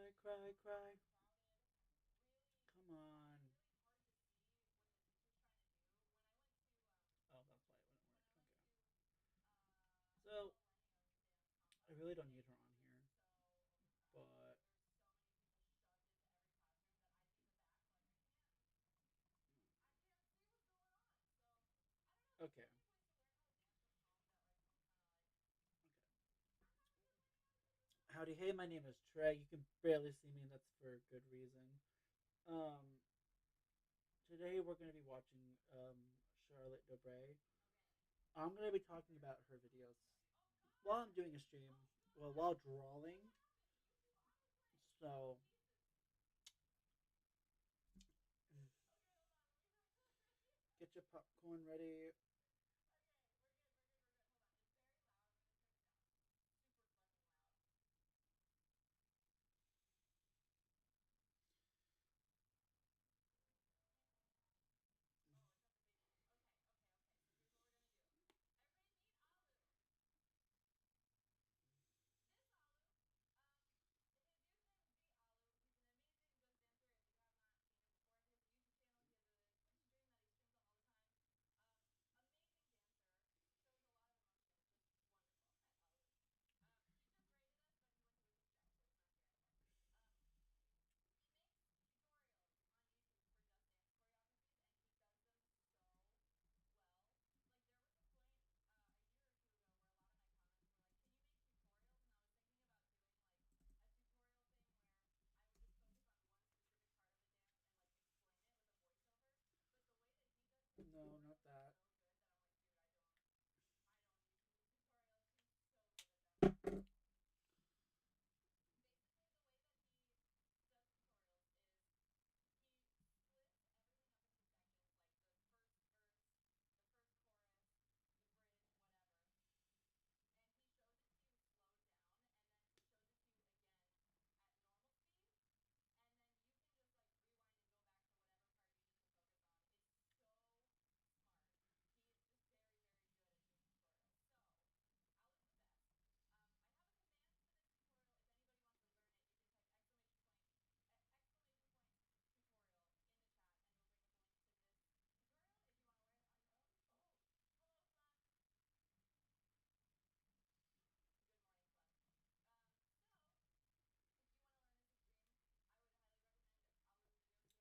Cry, cry, cry. Come on. Oh, that's why it wouldn't work. Okay. So, I really don't need her on here, but. Okay. Okay. Howdy, hey, my name is Trey. You can barely see me, and that's for a good reason. Um, Today we're going to be watching Charlotte Dobray. I'm going to be talking about her videos while I'm doing a stream, well, while drawing. So, get your popcorn ready. No, not that.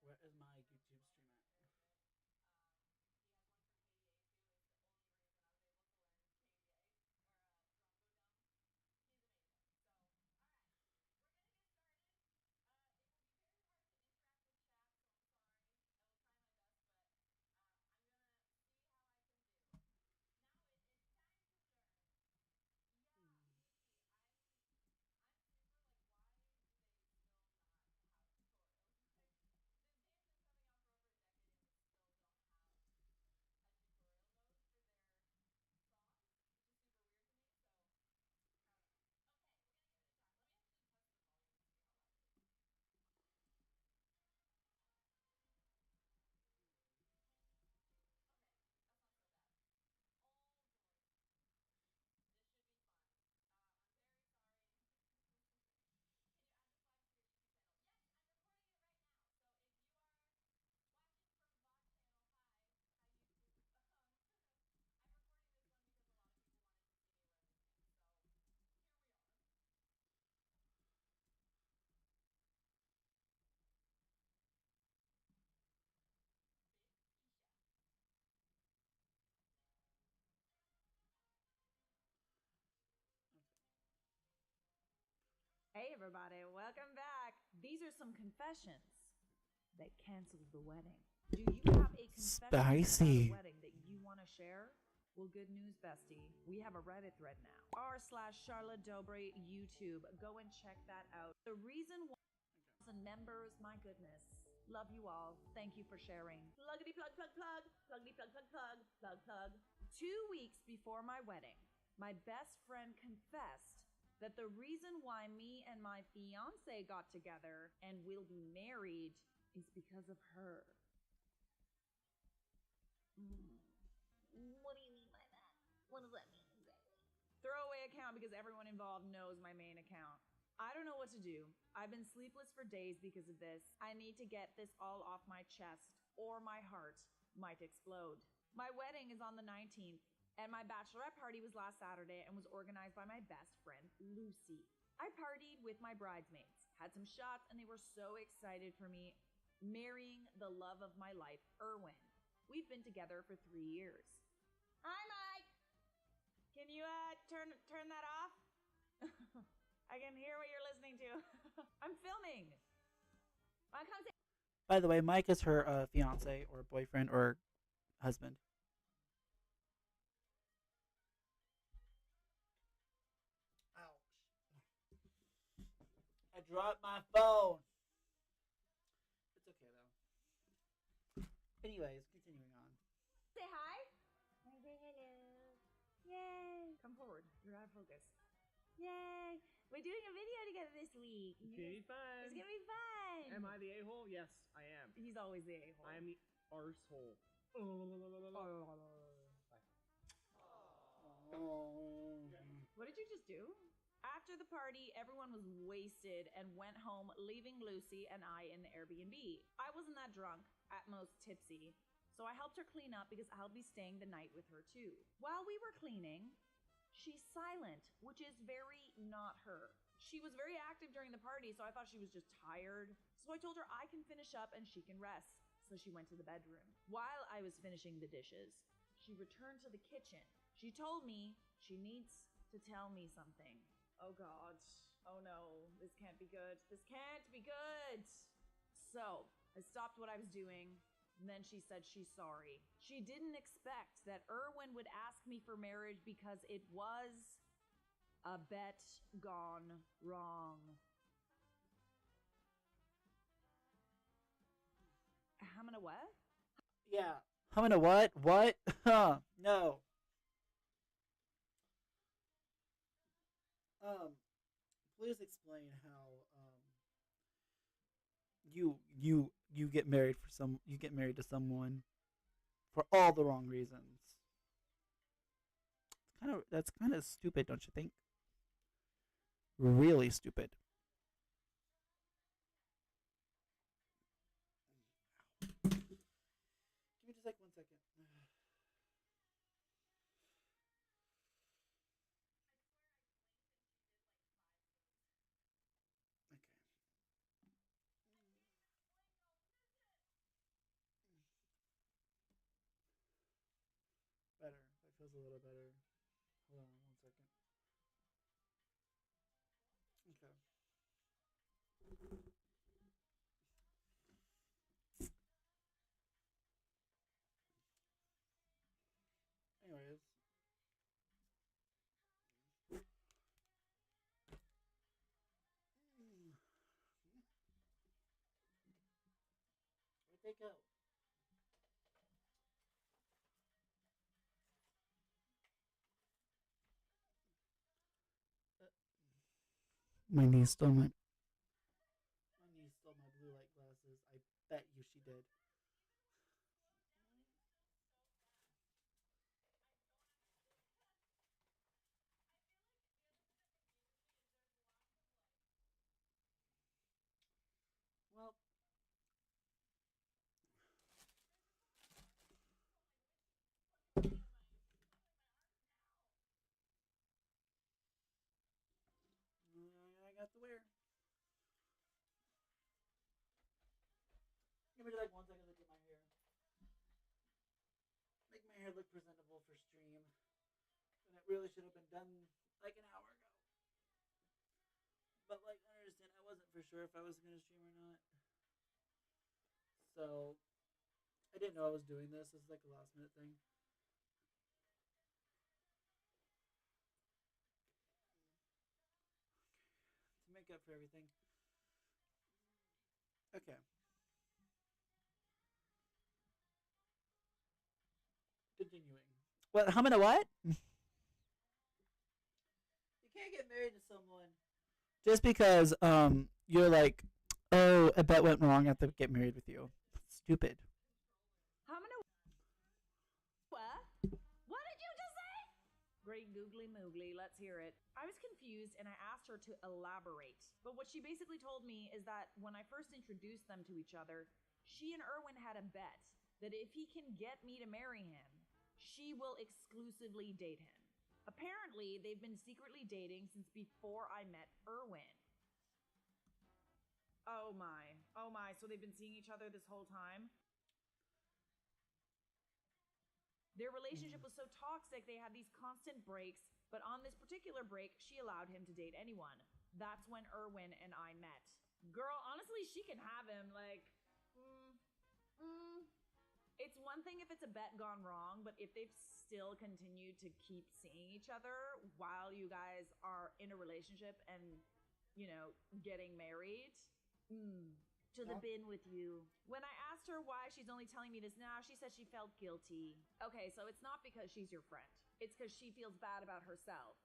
Where is my YouTube stream at? Hey, everybody, welcome back. These are some confessions that canceled the wedding. Do you have a confession about a Spicy. wedding that you want to share? Well, good news, bestie. We have a Reddit thread now. r/Charlotte Dobre YouTube. Go and check that out. The reason why members, my goodness. Love you all. Thank you for sharing. Pluggity plug plug plug. Pluggity plug plug plug. Plug plug. 2 weeks before my wedding, my best friend confessed that the reason why me and my fiance got together and will be married is because of her. What do you mean by that? What does that mean exactly? Throwaway account because everyone involved knows my main account. I don't know what to do. I've been sleepless for days because of this. I need to get this all off my chest, or my heart might explode. My wedding is on the 19th, and my bachelorette party was last Saturday and was organized by my best friend, Lucy. I partied with my bridesmaids, had some shots, and they were so excited for me marrying the love of my life, Erwin. We've been together for 3 years. Hi, Mike. Can you turn that off? I can hear what you're listening to. I'm filming. Come say. By the way, Mike is her fiance or boyfriend or husband. Ouch. I dropped my phone. It's okay though. Anyways, continuing on. Say hi. I say hello. Yay. Come forward. You're out of focus. Yay. We're doing a video together this week. It's gonna be fun. It's gonna be fun. Am I the a-hole? Yes, I am. He's always the a-hole. I am the arsehole. What did you just do? After the party, everyone was wasted and went home, leaving Lucy and I in the Airbnb. I wasn't that drunk, at most tipsy, so I helped her clean up because I'll be staying the night with her too. While we were cleaning, she's silent, which is very not her. She was very active during the party, so I thought she was just tired. So I told her I can finish up and she can rest. So she went to the bedroom. While I was finishing the dishes, she returned to the kitchen. She told me she needs to tell me something. Oh God. Oh no. This can't be good. This can't be good. So I stopped what I was doing. And then she said she's sorry. She didn't expect that Erwin would ask me for marriage because it was a bet gone wrong. I'm gonna what? Yeah. I'm gonna what? What? Huh. No. Please explain how you get married to someone for all the wrong reasons. That's kind of stupid, don't you think? Really stupid. Give me just like 1 second. Okay. Better. That feels a little better. Hold on 1 second. Okay. Anyways. Where'd they go? My niece stole my blue light glasses. I bet you she did. Well, I got to wear. Give me like 1 second to get my hair. Make my hair look presentable for stream. And it really should have been done like an hour ago. But like, understand, I wasn't for sure if I was gonna stream or not. So I didn't know I was doing this. This is like a last minute thing. To make up for everything. Okay. Continuing. What? How many what? You can't get married to someone just because you're like, oh, a bet went wrong. I have to get married with you. Stupid. How many? What? What did you just say? Great googly moogly. Let's hear it. I I was confused and I asked her to elaborate. But what she basically told me is that when I first introduced them to each other, she and Erwin had a bet that if he can get me to marry him, she will exclusively date him. Apparently, they've been secretly dating since before I met Erwin. Oh my. Oh my. So they've been seeing each other this whole time? Their relationship was so toxic, they had these constant breaks, but on this particular break, she allowed him to date anyone. That's when Erwin and I met. Girl, honestly, she can have him. Like, it's one thing if it's a bet gone wrong, but if they've still continued to keep seeing each other while you guys are in a relationship and, you know, getting married, to the bin with you. When I asked her why she's only telling me this now, she said she felt guilty. Okay, so it's not because she's your friend. It's because she feels bad about herself.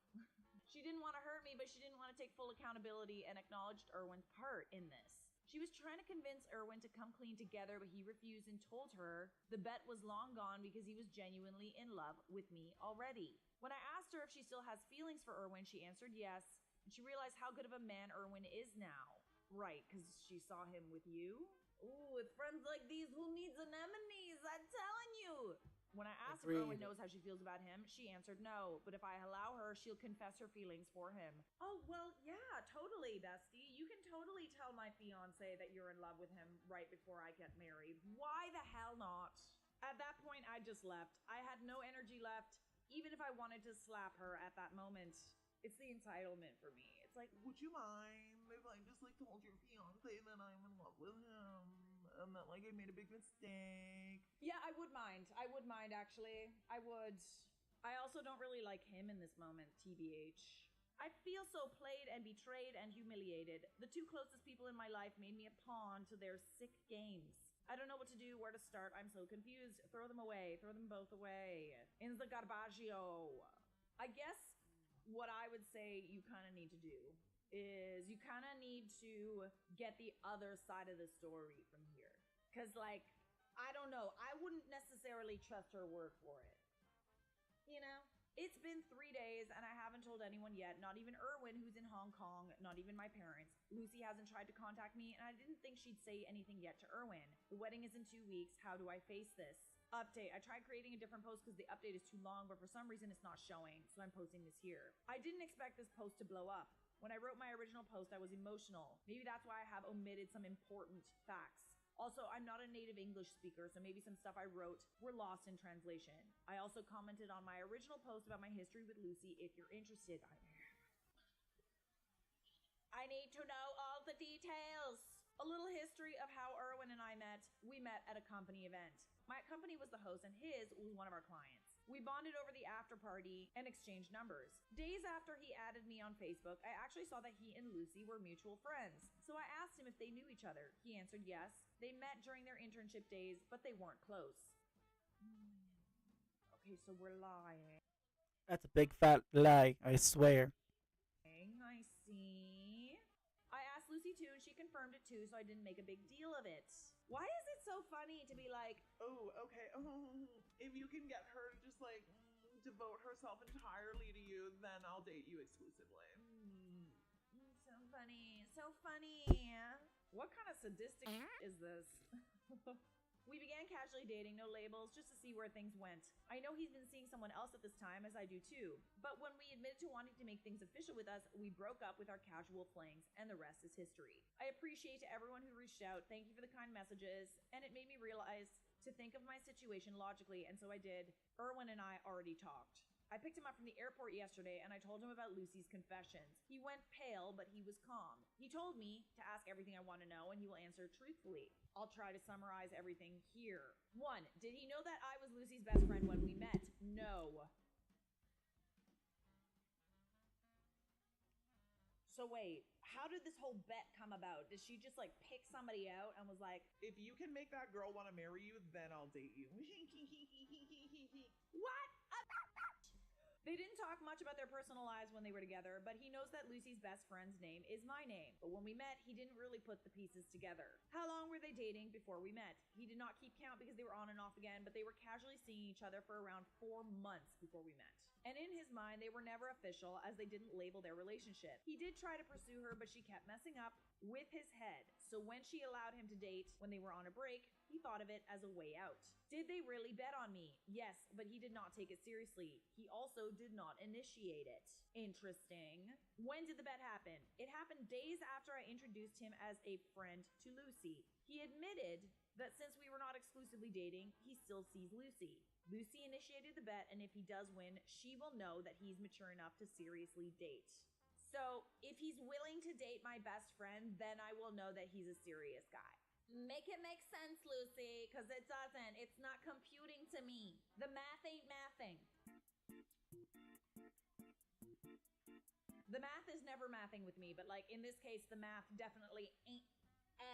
She didn't want to hurt me, but she didn't want to take full accountability and acknowledged Erwin's part in this. She was trying to convince Erwin to come clean together, but he refused and told her the bet was long gone because he was genuinely in love with me already. When I asked her if she still has feelings for Erwin, she answered yes, and she realized how good of a man Erwin is now. Right, because she saw him with you? Ooh, with friends like these, who needs anemones? I'm telling you! When I asked if Erwin knows how she feels about him, she answered no, but if I allow her, she'll confess her feelings for him. Oh, well, yeah, totally, bestie. You can totally tell my fiancé that you're in love with him right before I get married. Why the hell not? At that point, I just left. I had no energy left, even if I wanted to slap her at that moment. It's the entitlement for me. It's like, would you mind if I just like told your fiance that I'm in love with him and that like I made a big mistake? Yeah, I would mind. I would mind, actually. I would. I also don't really like him in this moment, TBH. I feel so played and betrayed and humiliated. The two closest people in my life made me a pawn to their sick games. I don't know what to do, where to start. I'm so confused. Throw them away. Throw them both away. In the garbaggio. I guess what I would say you kind of need to do is you kind of need to get the other side of the story from here. Because, like, I don't know. I wouldn't necessarily trust her word for it. You know? It's been 3 days and I haven't told anyone yet, not even Erwin, who's in Hong Kong, not even my parents. Lucy hasn't tried to contact me and I didn't think she'd say anything yet to Erwin. The wedding is in 2 weeks. How do I face this? Update. I tried creating a different post because the update is too long, but for some reason it's not showing, so I'm posting this here. I didn't expect this post to blow up. When I wrote my original post, I was emotional. Maybe that's why I have omitted some important facts. Also, I'm not a native English speaker, so maybe some stuff I wrote were lost in translation. I also commented on my original post about my history with Lucy. If you're interested, I need to know all the details. A little history of how Erwin and I met. We met at a company event. My company was the host and his was one of our clients. We bonded over the after party and exchanged numbers. Days after he added me on Facebook, I actually saw that he and Lucy were mutual friends. So I asked him if they knew each other. He answered yes. They met during their internship days, but they weren't close. Okay, so we're lying. That's a big fat lie, I swear. I see. I asked Lucy too, and she confirmed it too, so I didn't make a big deal of it. Why is it so funny to be like, oh, okay, if you can get her to just like devote herself entirely to you, then I'll date you exclusively. So funny, so funny. What kind of sadistic is this? We began casually dating, no labels, just to see where things went. I know he's been seeing someone else at this time, as I do too. But when we admitted to wanting to make things official with us, we broke up with our casual flings, and the rest is history. I appreciate everyone who reached out. Thank you for the kind messages, and it made me realize to think of my situation logically, and so I did. Erwin and I already talked. I picked him up from the airport yesterday and I told him about Lucy's confessions. He went pale, but he was calm. He told me to ask everything I want to know and he will answer truthfully. I'll try to summarize everything here. 1. Did he know that I was Lucy's best friend when we met? No. So wait, how did this whole bet come about? Did she just like pick somebody out and was like, if you can make that girl want to marry you, then I'll date you. What? They didn't talk much about their personal lives when they were together, but he knows that Lucy's best friend's name is my name. But when we met, he didn't really put the pieces together. How long were they dating before we met? He did not keep count because they were on and off again, but they were casually seeing each other for around 4 months before we met. And in his mind, they were never official as they didn't label their relationship. He did try to pursue her, but she kept messing up with his head. So when she allowed him to date when they were on a break, he thought of it as a way out. Did they really bet on me? Yes, but he did not take it seriously. He also did not initiate it. Interesting. When did the bet happen? It happened days after I introduced him as a friend to Lucy. He admitted that since we were not exclusively dating, he still sees Lucy. Lucy initiated the bet, and if he does win, she will know that he's mature enough to seriously date. So, if he's willing to date my best friend, then I will know that he's a serious guy. Make it make sense, Lucy, because it doesn't. It's not computing to me. The math ain't mathing. The math is never mathing with me, but like in this case, the math definitely ain't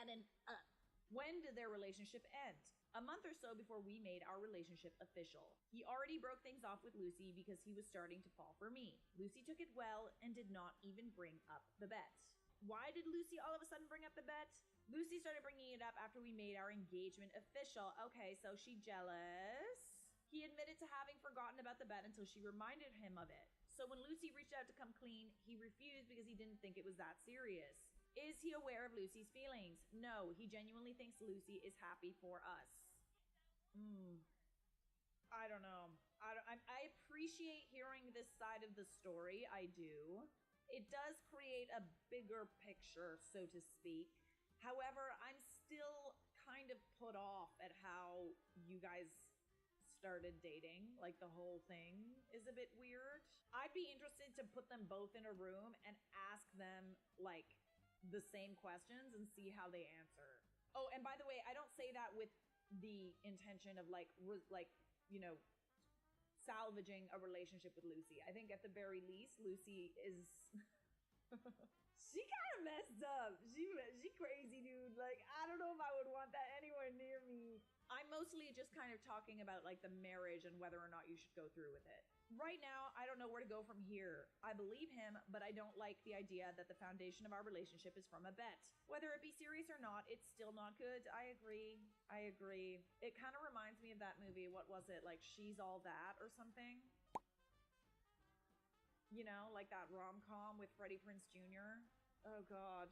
adding up. When did their relationship end? A month or so before we made our relationship official. He already broke things off with Lucy because he was starting to fall for me. Lucy took it well and did not even bring up the bet. Why did Lucy all of a sudden bring up the bet? Lucy started bringing it up after we made our engagement official. Okay, so she jealous? He admitted to having forgotten about the bet until she reminded him of it. So when Lucy reached out to come clean, he refused because he didn't think it was that serious. Is he aware of Lucy's feelings? No, he genuinely thinks Lucy is happy for us. I don't know. I appreciate hearing this side of the story. I do. It does create a bigger picture, so to speak. However, I'm still kind of put off at how you guys started dating. Like, the whole thing is a bit weird. I'd be interested to put them both in a room and ask them, like, the same questions and see how they answer. Oh, and by the way, I don't say that with the intention of salvaging a relationship with Lucy. I think at the very least, Lucy is she kind of messed up. She crazy, dude. Like, I don't know if I would want that anywhere near me. I'm mostly just kind of talking about like the marriage and whether or not you should go through with it. Right now, I don't know where to go from here. I believe him, but I don't like the idea that the foundation of our relationship is from a bet. Whether it be serious or not, it's still not good. I agree. It kind of reminds me of that movie. What was it? Like She's All That or something? You know, like that rom-com with Freddie Prinze Jr. Oh God,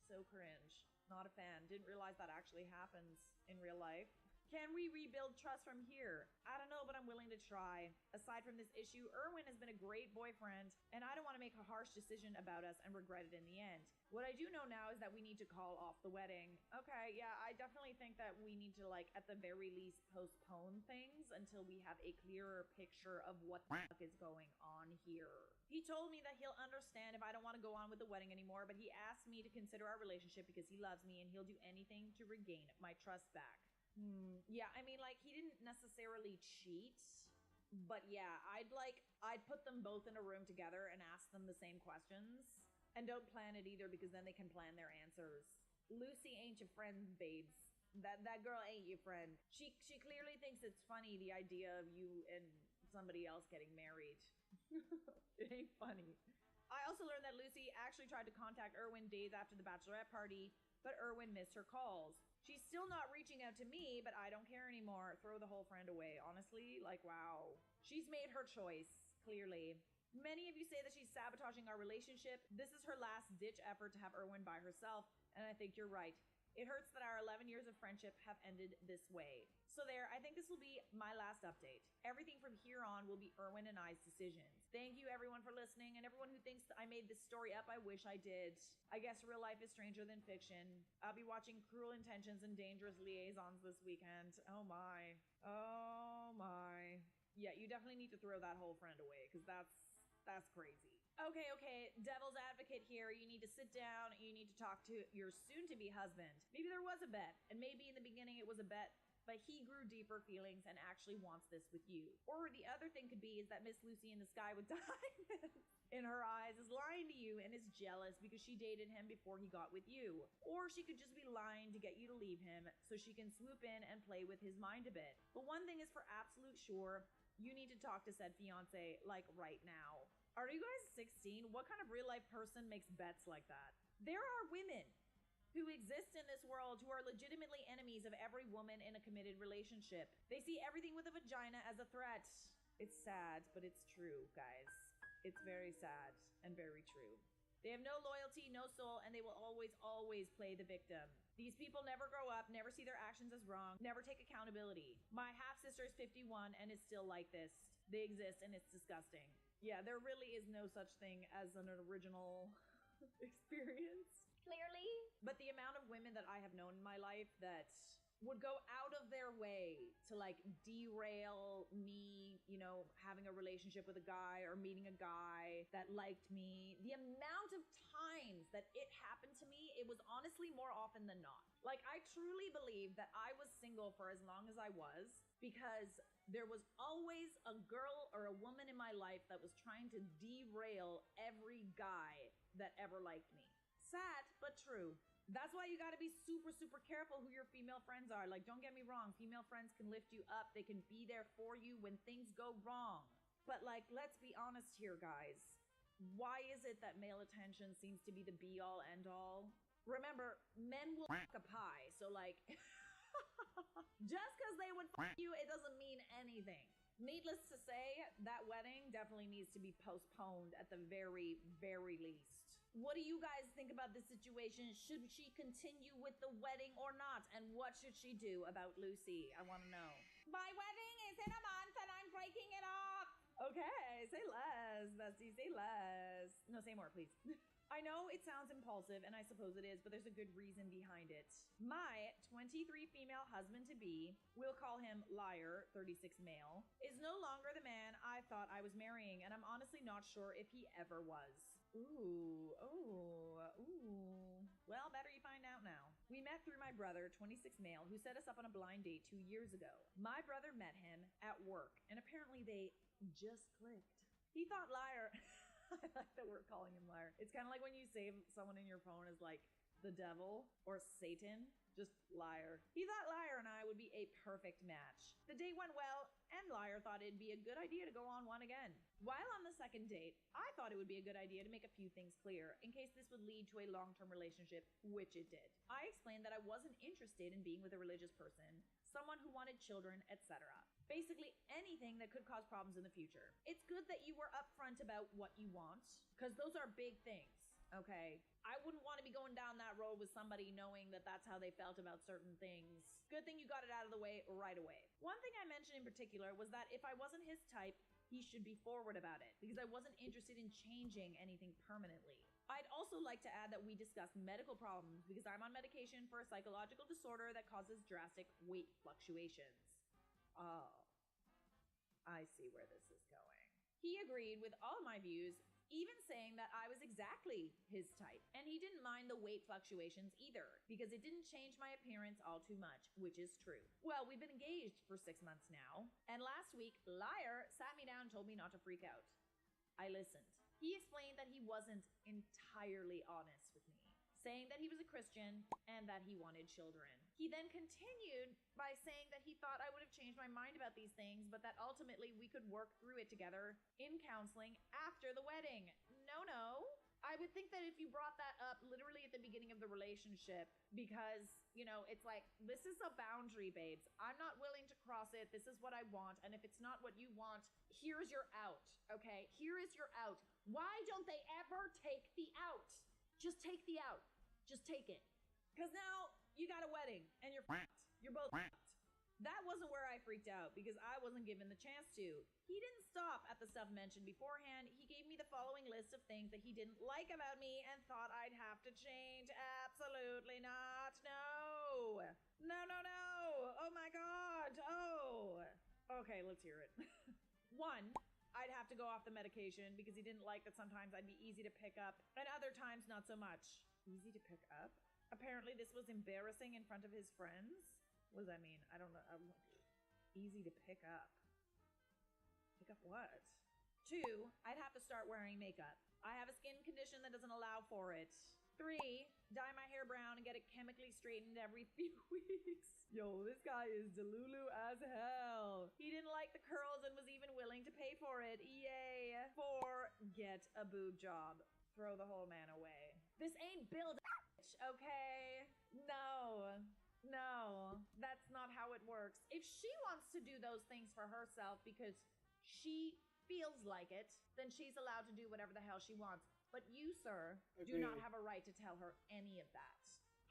so cringe. Not a fan. Didn't realize that actually happens in real life. Can we rebuild trust from here? I don't know, but I'm willing to try. Aside from this issue, Erwin has been a great boyfriend, and I don't want to make a harsh decision about us and regret it in the end. What I do know now is that we need to call off the wedding. Okay, yeah, I definitely think that we need to, like, at the very least, postpone things until we have a clearer picture of what the fuck is going on here. He told me that he'll understand if I don't want to go on with the wedding anymore, but he asked me to consider our relationship because he loves me and he'll do anything to regain my trust back. Yeah, I mean, like, he didn't necessarily cheat, but yeah, I'd put them both in a room together and ask them the same questions. And don't plan it either, because then they can plan their answers. Lucy ain't your friend, babes. That girl ain't your friend. She clearly thinks it's funny, the idea of you and somebody else getting married. It ain't funny. I also learned that Lucy actually tried to contact Erwin days after the bachelorette party, but Erwin missed her calls. She's still not reaching out to me, but I don't care anymore. Throw the whole friend away. Honestly, like, wow. She's made her choice, clearly. Many of you say that she's sabotaging our relationship. This is her last-ditch effort to have Erwin by herself, and I think you're right. It hurts that our 11 years of friendship have ended this way. So there, I think this will be my last update. Everything from here on will be Erwin and I's decisions. Thank you everyone for listening, and everyone who thinks that I made this story up, I wish I did. I guess real life is stranger than fiction. I'll be watching Cruel Intentions and Dangerous Liaisons this weekend. Oh my. Oh my. Yeah, you definitely need to throw that whole friend away, because that's crazy. Okay, devil's advocate here. You need to sit down and you need to talk to your soon-to-be husband. Maybe there was a bet, and maybe in the beginning it was a bet, but he grew deeper feelings and actually wants this with you. Or the other thing could be is that Miss Lucy in the sky with diamonds in her eyes is lying to you and is jealous because she dated him before he got with you. Or she could just be lying to get you to leave him so she can swoop in and play with his mind a bit. But one thing is for absolute sure, you need to talk to said fiance, like, right now. Are you guys 16? What kind of real life person makes bets like that? There are women who exist in this world who are legitimately enemies of every woman in a committed relationship. They see everything with a vagina as a threat. It's sad, but it's true, guys. It's very sad and very true. They have no loyalty, no soul, and they will always, always play the victim. These people never grow up, never see their actions as wrong, never take accountability. My half-sister is 51 and is still like this. They exist and it's disgusting. Yeah, there really is no such thing as an original experience, clearly. But the amount of women that I have known in my life that would go out of their way to like derail me, you know, having a relationship with a guy or meeting a guy that liked me. The amount of times that it happened to me, it was honestly more often than not. Like, I truly believe that I was single for as long as I was because there was always a girl or a woman in my life that was trying to derail every guy that ever liked me. Sad, but true. That's why you gotta be super, super careful who your female friends are. Like, don't get me wrong, female friends can lift you up. They can be there for you when things go wrong. But like, let's be honest here, guys. Why is it that male attention seems to be the be-all, end-all? Remember, men will fuck a pie, so like, just because they would fuck you, it doesn't mean anything. Needless to say, that wedding definitely needs to be postponed at the very, very least. What do you guys think about this situation? Should she continue with the wedding or not? And what should she do about Lucy? I want to know. My wedding is in a month and I'm breaking it off. Okay, say less, bestie, say less. No, say more, please. I know it sounds impulsive, and I suppose it is, but there's a good reason behind it. My 23 female husband-to-be, we'll call him Liar, 36 male, is no longer the man I thought I was marrying, and I'm honestly not sure if he ever was. Ooh. Well, better you find out now. We met through my brother, 26 male, who set us up on a blind date 2 years ago. My brother met him at work, and apparently they just clicked. He thought Liar... I like that we're calling him Liar. It's kind of like when you save someone in your phone as like the devil or Satan, just Liar. He thought Liar and I would be a perfect match. The date went well, and Liar thought it'd be a good idea to go on one again. While on the second date, I thought it would be a good idea to make a few things clear in case this would lead to a long-term relationship, which it did. I explained that I wasn't interested in being with a religious person, someone who wanted children, etc. Basically anything that could cause problems in the future. It's good that you were upfront about what you want, because those are big things, okay? I wouldn't want to be going down that road with somebody knowing that that's how they felt about certain things. Good thing you got it out of the way right away. One thing I mentioned in particular was that if I wasn't his type, he should be forward about it, because I wasn't interested in changing anything permanently. I'd also like to add that we discussed medical problems, because I'm on medication for a psychological disorder that causes drastic weight fluctuations. Oh, I see where this is going. He agreed with all my views, even saying that I was exactly his type. And he didn't mind the weight fluctuations either, because it didn't change my appearance all too much, which is true. Well, we've been engaged for 6 months now, and last week, Liar sat me down and told me not to freak out. I listened. He explained that he wasn't entirely honest with me, saying that he was a Christian and that he wanted children. He then continued by saying that he thought I would have changed my mind about these things, but that ultimately we could work through it together in counseling after the wedding. No. I would think that if you brought that up literally at the beginning of the relationship, because, you know, it's like, this is a boundary, babes. I'm not willing to cross it. This is what I want. And if it's not what you want, here's your out, okay? Here is your out. Why don't they ever take the out? Just take the out. Just take it. Because now you got a wedding and you're f***ed. You're both f***ed. That wasn't where I freaked out because I wasn't given the chance to. He didn't stop at the stuff mentioned beforehand. He gave me the following list of things that he didn't like about me and thought I'd have to change. Absolutely not. No. Oh my God. Oh. Okay, let's hear it. 1, I'd have to go off the medication because he didn't like that sometimes I'd be easy to pick up and other times not so much. Easy to pick up? Apparently this was embarrassing in front of his friends. What does that mean? I don't know. Easy to pick up. Pick up what? 2, I'd have to start wearing makeup. I have a skin condition that doesn't allow for it. 3, dye my hair brown and get it chemically straightened every few weeks. Yo, this guy is delulu as hell. He didn't like the curls and was even willing to pay for it. Yay. 4, get a boob job. Throw the whole man away. This ain't build, okay? No, that's not how it works. If she wants to do those things for herself because she feels like it, then she's allowed to do whatever the hell she wants. But you, sir, do Agreed. not have a right to tell her any of that.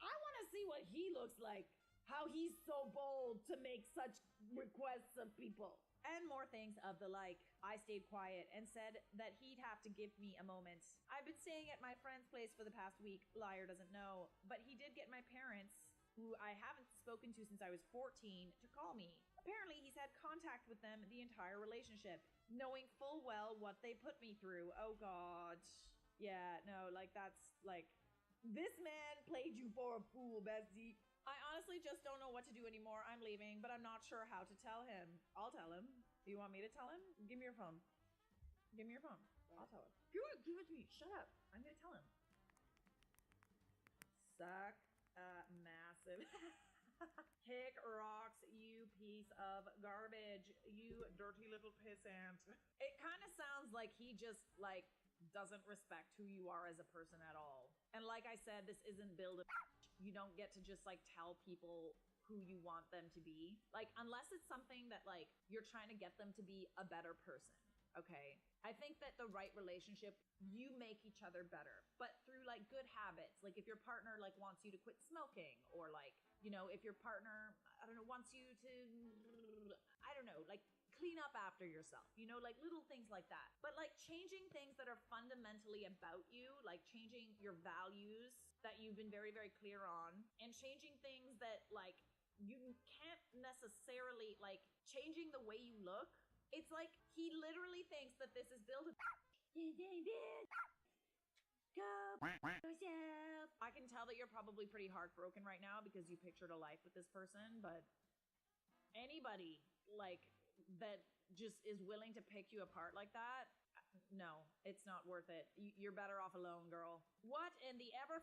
I want to see what he looks like. How he's so bold to make such requests of people. And more things of the like. I stayed quiet and said that he'd have to give me a moment. I've been staying at my friend's place for the past week. Liar doesn't know. But he did get my parents, who I haven't spoken to since I was 14, to call me. Apparently, he's had contact with them the entire relationship, knowing full well what they put me through. Oh, God. Yeah, no, like, that's, like, this man played you for a fool, bestie. I honestly just don't know what to do anymore. I'm leaving, but I'm not sure how to tell him. I'll tell him. Do you want me to tell him? Give me your phone. Give me your phone. I'll tell him. Give it to me. Shut up. I'm gonna tell him. Suck a massive hick rocks, you piece of garbage. You Dirty little pissant. It kind of sounds like he just, like, doesn't respect who you are as a person at all. And like I said, this isn't build a you don't get to just like tell people who you want them to be. Like, unless it's something that like you're trying to get them to be a better person. Okay. I think that the right relationship, you make each other better, but through like good habits. Like if your partner like wants you to quit smoking, or like, you know, if your partner, I don't know, wants you to, I don't know, like clean up after yourself, you know, like little things like that. But like changing things that are fundamentally about you, like changing your values that you've been very, very clear on, and changing things that like you can't necessarily, like changing the way you look. It's like he literally thinks that this is built. I can tell that you're probably pretty heartbroken right now because you pictured a life with this person, but anybody like that just is willing to pick you apart like that, no, it's not worth it. You're better off alone, girl. What in the ever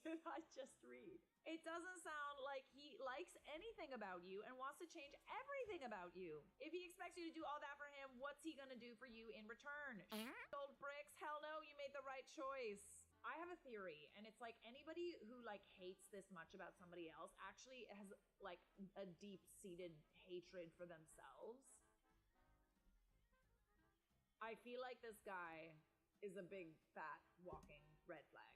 did I just read? It doesn't sound like he likes anything about you and wants to change everything about you. If he expects you to do all that for him, what's he gonna do for you in return? Old bricks, hell no, you made the right choice. I have a theory, and it's like anybody who like hates this much about somebody else actually has like a deep-seated hatred for themselves. I feel like this guy is a big, fat, walking red flag.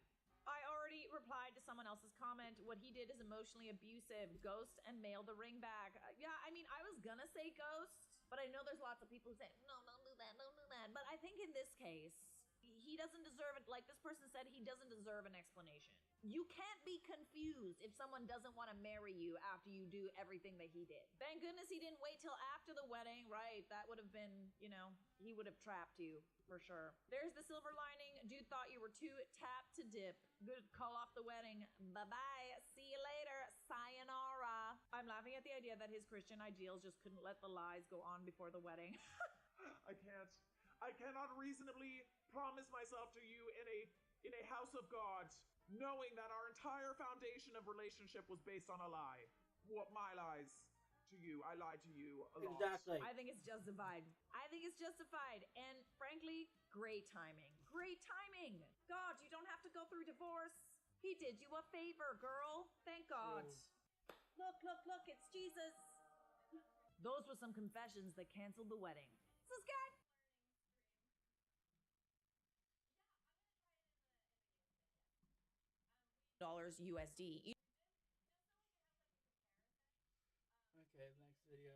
I already replied to someone else's comment. What he did is emotionally abusive. Ghost and mail the ring back. Yeah, I mean, I was gonna say ghost, but I know there's lots of people who say, no, don't do that, don't do that. But I think in this case, he doesn't deserve it. Like this person said, he doesn't deserve an explanation. You can't be confused if someone doesn't want to marry you after you do everything that he did. Thank goodness he didn't wait till after the wedding, right? That would have been, you know, he would have trapped you for sure. There's the silver lining. Dude thought you were too tapped to dip. Good call off the wedding. Bye-bye. See you later. Sayonara. I'm laughing at the idea that his Christian ideals just couldn't let the lies go on before the wedding. I cannot reasonably promise myself to you in a house of God, knowing that our entire foundation of relationship was based on a lie. What my lies to you, I lied to you a lot. Exactly. I think it's justified. And frankly, great timing. Great timing. God, you don't have to go through divorce. He did you a favor, girl. Thank God. Look, it's Jesus. Those were some confessions that canceled the wedding. This is good. Dollars USD. Okay, next video.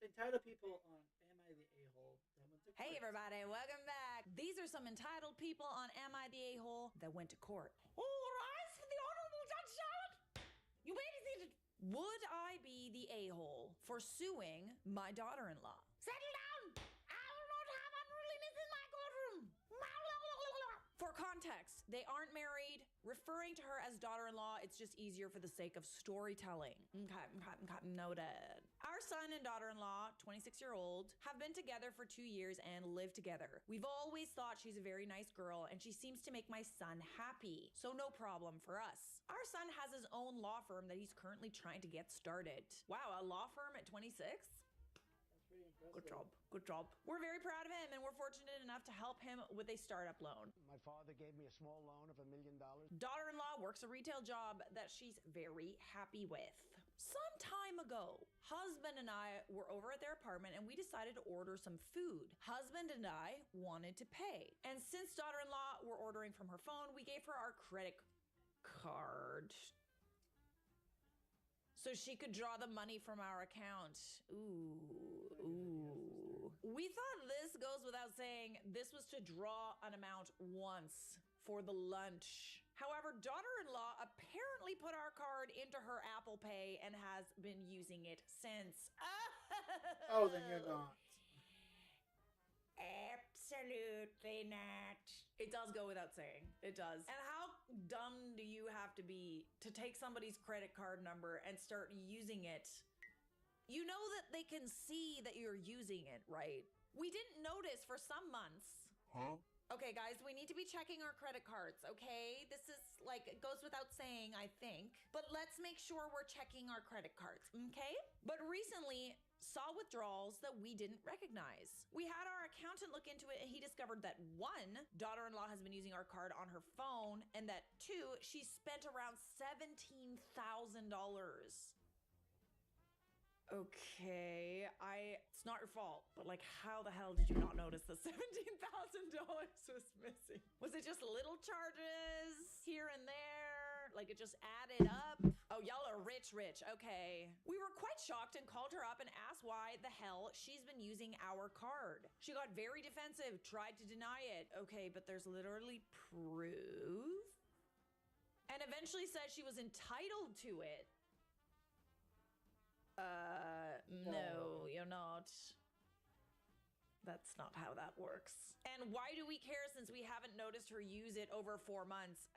Entitled people on Am I the A-hole that went to Hey court. everybody, welcome back. These are some entitled people on Am I the A-hole that went to court. All rise for the Honorable Judge Charlotte. You may be seated. Would I be the a-hole for suing my daughter-in-law? Settle down! I will not have unruliness in my courtroom. For context, they aren't married. Referring to her as daughter-in-law, it's just easier for the sake of storytelling. Okay, noted. Our son and daughter-in-law, 26-year-old, have been together for 2 years and live together. We've always thought she's a very nice girl and she seems to make my son happy, so no problem for us. Our son has his own law firm that he's currently trying to get started. Wow, a law firm at 26? That's pretty impressive. Good job. Good job. We're very proud of him, and we're fortunate enough to help him with a startup loan. My father gave me a small loan of $1 million. Daughter-in-law works a retail job that she's very happy with. Some time ago, husband and I were over at their apartment and we decided to order some food. Husband and I wanted to pay. And since daughter-in-law were ordering from her phone, we gave her our credit card so she could draw the money from our account. Ooh. We thought this goes without saying. This was to draw an amount once for the lunch. However, daughter-in-law apparently put our card into her Apple Pay and has been using it since. Oh, then you're not. Absolutely not. It does go without saying. It does. And how dumb do you have to be to take somebody's credit card number and start using it? You know that they can see that you're using it, right? We didn't notice for some months. Huh? Okay, guys, we need to be checking our credit cards, okay? This is like, it goes without saying, I think. But let's make sure we're checking our credit cards, okay? But recently, saw withdrawals that we didn't recognize. We had our accountant look into it and he discovered that 1, daughter-in-law has been using our card on her phone, and that 2, she spent around $17,000. Okay, it's not your fault, but like, how the hell did you not notice the $17,000 was missing? Was it just little charges here and there? Like it just added up? Oh, y'all are rich. Okay. We were quite shocked and called her up and asked why the hell she's been using our card. She got very defensive, tried to deny it. Okay, but there's literally proof? And eventually said she was entitled to it. No, you're not. That's not how that works. And why do we care since we haven't noticed her use it over 4 months?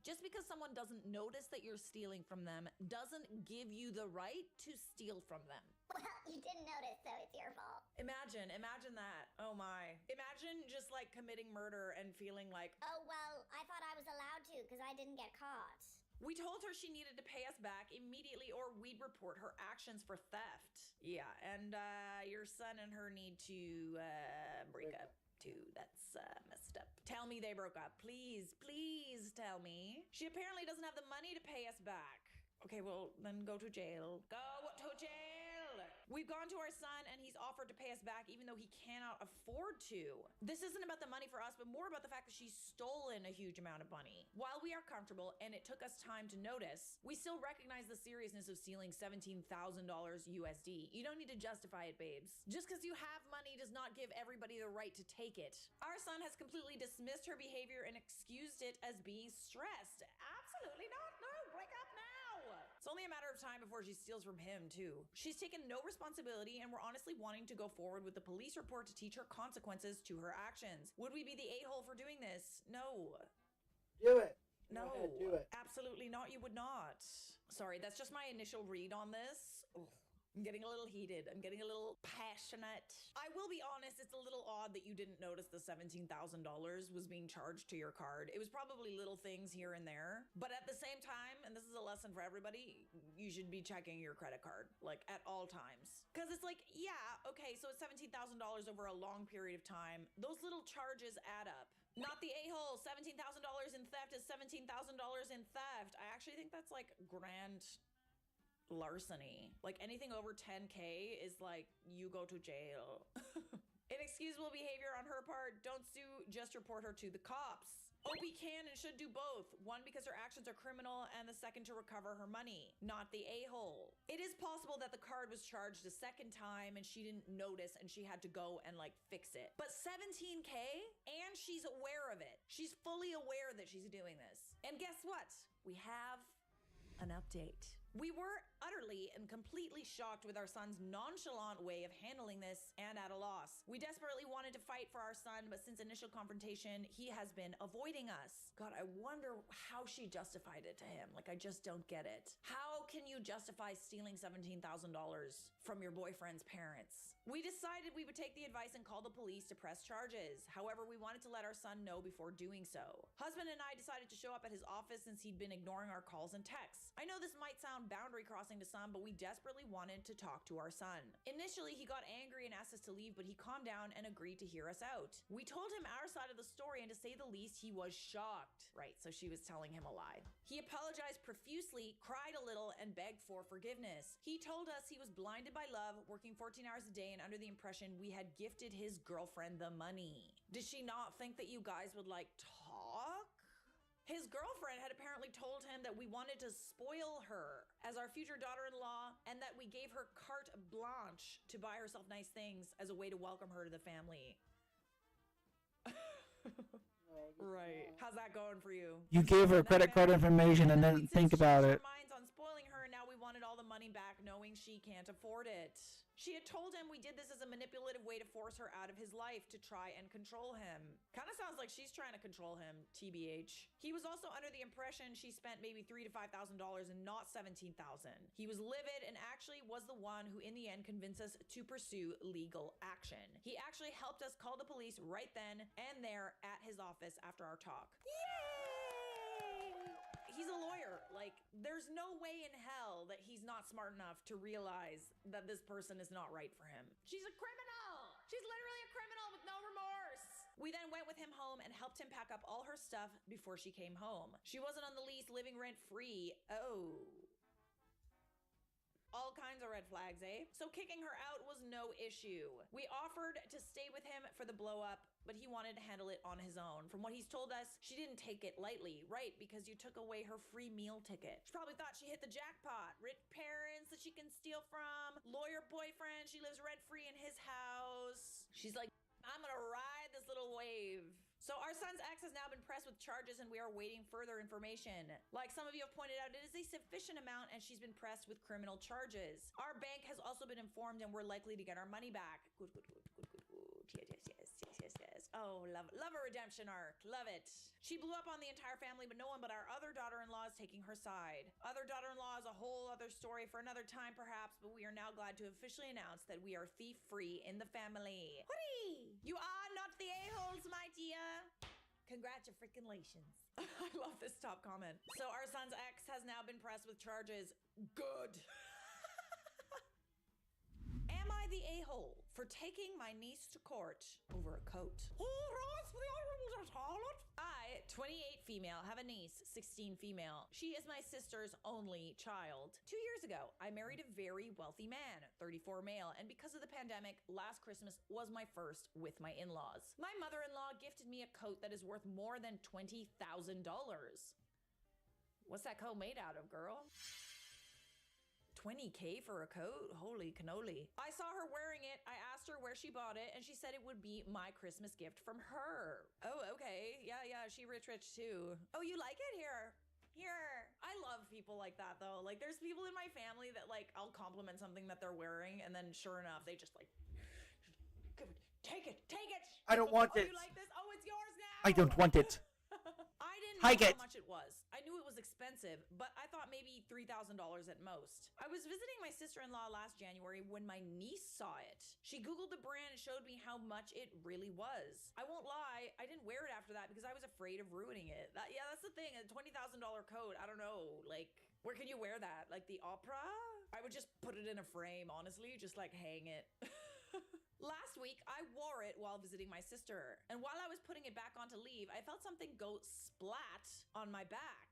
Just because someone doesn't notice that you're stealing from them doesn't give you the right to steal from them. Well, you didn't notice, so it's your fault. Imagine that. Oh my. Imagine just like committing murder and feeling like, Oh, well, I thought I was allowed to because I didn't get caught. we told her she needed to pay us back immediately or we'd report her actions for theft. Yeah, and your son and her need to break up too. That's messed up. Tell me they broke up. Please tell me. She apparently doesn't have the money to pay us back. Okay, well, then go to jail. Go to jail! We've gone to our son and he's offered to pay us back even though he cannot afford to. This isn't about the money for us, but more about the fact that she's stolen a huge amount of money. While we are comfortable and it took us time to notice, we still recognize the seriousness of stealing $17,000 USD. You don't need to justify it, babes. Just because you have money does not give everybody the right to take it. Our son has completely dismissed her behavior and excused it as being stressed. Absolutely not. No, break up now. It's only a matter of time before she steals from him, too. She's taken no responsibility, and we're honestly wanting to go forward with the police report to teach her consequences to her actions. Would we be the a-hole for doing this? No. Do it. No. Go ahead, do it. Absolutely not. You would not. Sorry, that's just my initial read on this. Ugh. I'm getting a little heated. I'm getting a little passionate. I will be honest, it's a little odd that you didn't notice the $17,000 was being charged to your card. It was probably little things here and there. But at the same time, and this is a lesson for everybody, you should be checking your credit card, like at all times. Because it's like, yeah, okay, so it's $17,000 over a long period of time. Those little charges add up. Not the a-hole. $17,000 in theft is $17,000 in theft. I actually think that's like grand larceny. Like anything over 10K is like, you go to jail. Inexcusable behavior on her part. Don't sue, just report her to the cops. OP can and should do both. One, because her actions are criminal, and the second, to recover her money, not the a-hole. It is possible that the card was charged a second time and she didn't notice and she had to go and like fix it. But 17K, and she's aware of it. She's fully aware that she's doing this. And guess what? We have an update. We were utterly and completely shocked with our son's nonchalant way of handling this and at a loss. We desperately wanted to fight for our son, but since initial confrontation, he has been avoiding us. God, I wonder how she justified it to him. Like, I just don't get it. How can you justify stealing $17,000 from your boyfriend's parents? We decided we would take the advice and call the police to press charges. However, we wanted to let our son know before doing so. Husband and I decided to show up at his office since he'd been ignoring our calls and texts. I know this might sound boundary crossing to some, but we desperately wanted to talk to our son. Initially, he got angry and asked us to leave, but he calmed down and agreed to hear us out. We told him our side of the story, and to say the least, he was shocked. Right, so she was telling him a lie. He apologized profusely, cried a little, and begged for forgiveness. He told us he was blinded by love, working 14 hours a day, and under the impression we had gifted his girlfriend the money. Did she not think that you guys would like talk? His girlfriend had apparently told him that we wanted to spoil her as our future daughter-in-law and that we gave her carte blanche to buy herself nice things as a way to welcome her to the family. Right. How's that going for you? You gave her credit card information and then think about it. Our minds on spoiling her, and now we wanted all the money back knowing she can't afford it. She had told him we did this as a manipulative way to force her out of his life to try and control him. Kind of sounds like she's trying to control him, TBH. He was also under the impression she spent maybe $3,000 to $5,000 and not $17,000. He was livid and actually was the one who in the end convinced us to pursue legal action. He actually helped us call the police right then and there at his office after our talk. Yay! He's a lawyer. Like, there's no way in hell that he's not smart enough to realize that this person is not right for him. She's a criminal. She's literally a criminal with no remorse. We then went with him home and helped him pack up all her stuff before she came home. She wasn't on the lease, living rent-free. Oh. All kinds of red flags, eh? So kicking her out was no issue. We offered to stay with him for the blow up, but he wanted to handle it on his own. From what he's told us, she didn't take it lightly, right? Because you took away her free meal ticket. She probably thought she hit the jackpot. Rich parents that she can steal from. Lawyer boyfriend, she lives rent-free in his house. She's like, I'm gonna ride this little wave. So our son's ex has now been pressed with charges and we are waiting further information. Like some of you have pointed out, it is a sufficient amount and she's been pressed with criminal charges. Our bank has also been informed and we're likely to get our money back. Good, good, good, good, good, good. Yes. Oh, love a redemption arc. Love it. She blew up on the entire family, but no one but our other daughter-in-law is taking her side. Other daughter-in-law is a whole other story for another time perhaps, but we are now glad to officially announce that we are thief-free in the family. Hooray! You are not the a-holes, my dear. Congratulations. I love this top comment. So our son's ex has now been pressed with charges. Good. Am I the a-hole for taking my niece to court over a coat? I, 28 female, have a niece, 16 female. She is my sister's only child. 2 years ago, I married a very wealthy man, 34 male, and because of the pandemic, last Christmas was my first with my in-laws. My mother-in-law gifted me a coat that is worth more than $20,000. What's that coat made out of, girl? $20K for a coat? Holy cannoli. I saw her wearing it. I asked her where she bought it, and she said it would be my Christmas gift from her. Oh, okay. Yeah, she rich too. Oh, you like it? Here. I love people like that, though. Like, there's people in my family that, like, I'll compliment something that they're wearing, and then sure enough, they just, like, take it. I don't want it. it. You like this? Oh, it's yours now. I don't want it. I didn't Hike know it. how much it was. I knew it was expensive, but I thought maybe $3,000 at most. I was visiting my sister-in-law last January when my niece saw it. She Googled the brand and showed me how much it really was. I won't lie, I didn't wear it after that because I was afraid of ruining it. That's the thing, a $20,000 coat, I don't know, like, where can you wear that? Like the opera? I would just put it in a frame, honestly, just like hang it. Last week, I wore it while visiting my sister, and while I was putting it back on to leave, I felt something go splat on my back.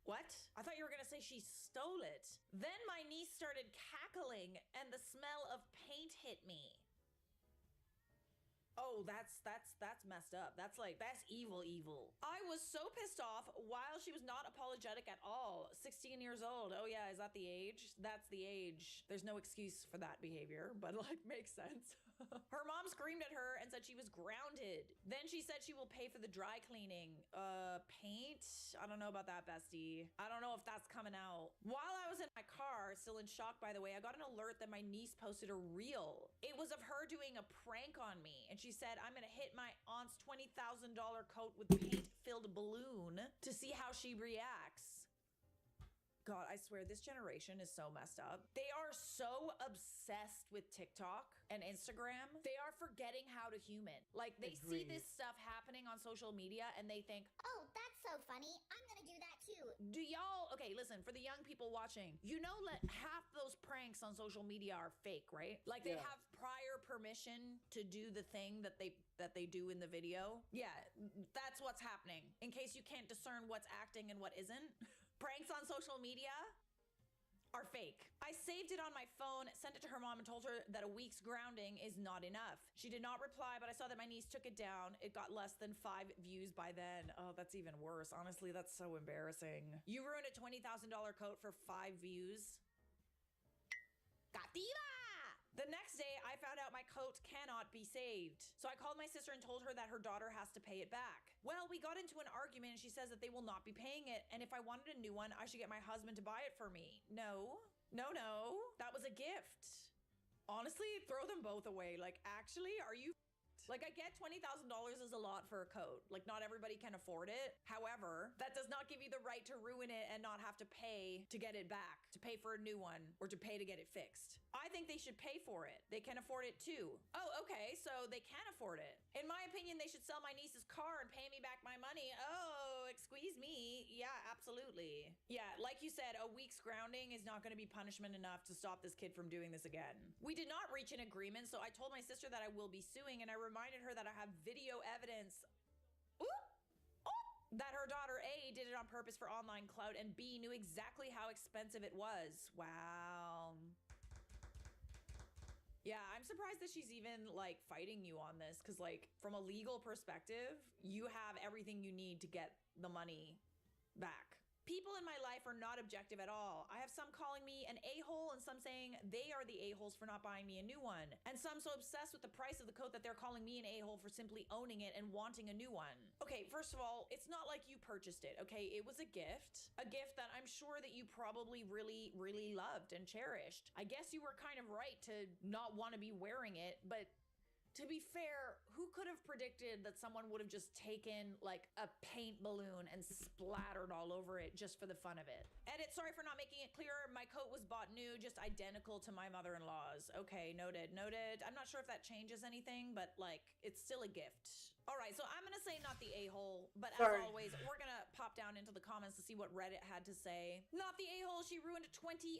What? I thought you were gonna say she stole it. Then my niece started cackling, and the smell of paint hit me. Oh, that's messed up. That's evil. I was so pissed off while she was not apologetic at all. 16 years old. Oh yeah, is that the age? That's the age. There's no excuse for that behavior, but like makes sense. Her mom screamed at her and said she was grounded. Then she said she will pay for the dry cleaning. Paint? I don't know about that, bestie. I don't know if that's coming out. While I was in my car, still in shock by the way, I got an alert that my niece posted a reel. It was of her doing a prank on me, and she said, I'm gonna hit my aunt's $20,000 coat with paint-filled balloon to see how she reacts. God, I swear this generation is so messed up. They are so obsessed with TikTok and Instagram. They are forgetting how to human. Like they see Agreed. this stuff happening on social media and they think, Oh, that's so funny. I'm gonna do that too. do y'all, okay, listen, for the young people watching, you know that half those pranks on social media are fake, right? Like they Yeah. have prior permission to do the thing that they do in the video. Yeah, that's what's happening. In case you can't discern what's acting and what isn't. Pranks on social media are fake. I saved it on my phone, sent it to her mom, and told her that a week's grounding is not enough. She did not reply, but I saw that my niece took it down. It got less than 5 views by then. Oh, that's even worse. Honestly, that's so embarrassing. You ruined a $20,000 coat for 5 views. Cativa! The next day, I found out my coat cannot be saved. So I called my sister and told her that her daughter has to pay it back. Well, we got into an argument and she says that they will not be paying it. And if I wanted a new one, I should get my husband to buy it for me. No. That was a gift. Honestly, throw them both away. Like, actually, are you... Like, I get $20,000 is a lot for a coat. Like, not everybody can afford it. However, that does not give you the right to ruin it and not have to pay to get it back, to pay for a new one, or to pay to get it fixed. I think they should pay for it. They can afford it too. Oh, okay, so they can afford it. In my opinion, they should sell my niece's car and pay me back my money. Oh, excuse me. Yeah, absolutely. Yeah, like you said, a week's grounding is not going to be punishment enough to stop this kid from doing this again. We did not reach an agreement, so I told my sister that I will be suing, and I reminded her that I have video evidence that her daughter A did it on purpose for online clout and B knew exactly how expensive it was. Wow. Yeah, I'm surprised that she's even like fighting you on this because like from a legal perspective, you have everything you need to get the money back. People in my life are not objective at all. I have some calling me an a-hole and some saying they are the a-holes for not buying me a new one. And some so obsessed with the price of the coat that they're calling me an a-hole for simply owning it and wanting a new one. Okay, first of all, it's not like you purchased it, okay? It was a gift. A gift that I'm sure that you probably really, really loved and cherished. I guess you were kind of right to not want to be wearing it, but to be fair, who could have predicted that someone would have just taken like a paint balloon and splattered all over it just for the fun of it? Edit, sorry for not making it clearer. My coat was bought new, just identical to my mother-in-law's. Okay, noted. I'm not sure if that changes anything, but like, it's still a gift. All right, so I'm gonna say not the a-hole, but Sorry. as always, we're gonna pop down into the comments to see what Reddit had to say. Not the a-hole, she ruined a $20,000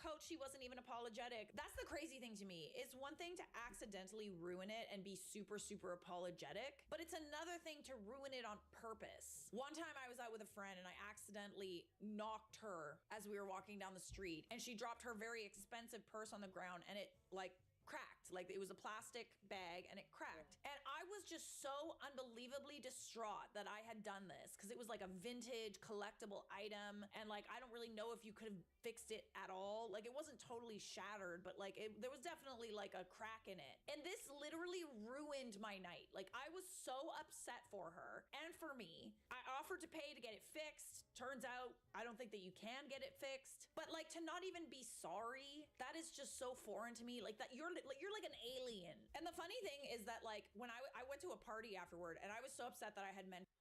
coat. She wasn't even apologetic. That's the crazy thing to me. It's one thing to accidentally ruin it and be super, super apologetic, but it's another thing to ruin it on purpose. One time I was out with a friend and I accidentally knocked her as we were walking down the street and she dropped her very expensive purse on the ground and it like cracked. Like it was a plastic bag and it cracked. And I was just so unbelievably distraught that I had done this because it was like a vintage collectible item. And like, I don't really know if you could have fixed it at all. Like it wasn't totally shattered, but like there was definitely like a crack in it. And this literally ruined my night. Like I was so upset for her and for me. I offered to pay to get it fixed. Turns out I don't think that you can get it fixed. But like to not even be sorry, that is just so foreign to me. Like that you're like an alien. And the funny thing is that like when I went to a party afterward and I was so upset that I had mentioned.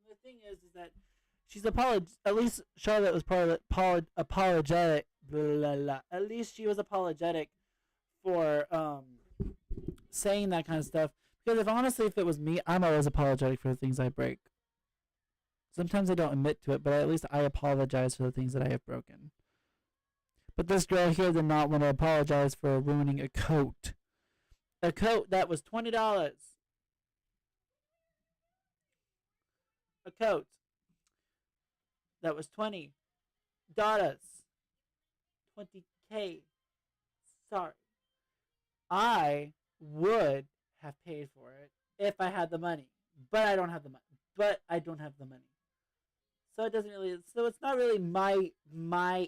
And the thing is that she's at least Charlotte was apologetic. Blah, blah. At least she was apologetic for saying that kind of stuff. Because if it was me, I'm always apologetic for the things I break. Sometimes I don't admit to it, but at least I apologize for the things that I have broken. But this girl here did not want to apologize for ruining a coat. A coat that was $20. A coat that was $20. $20K. Sorry. I would have paid for it if I had the money. But I don't have the money. So it doesn't really, so it's not really my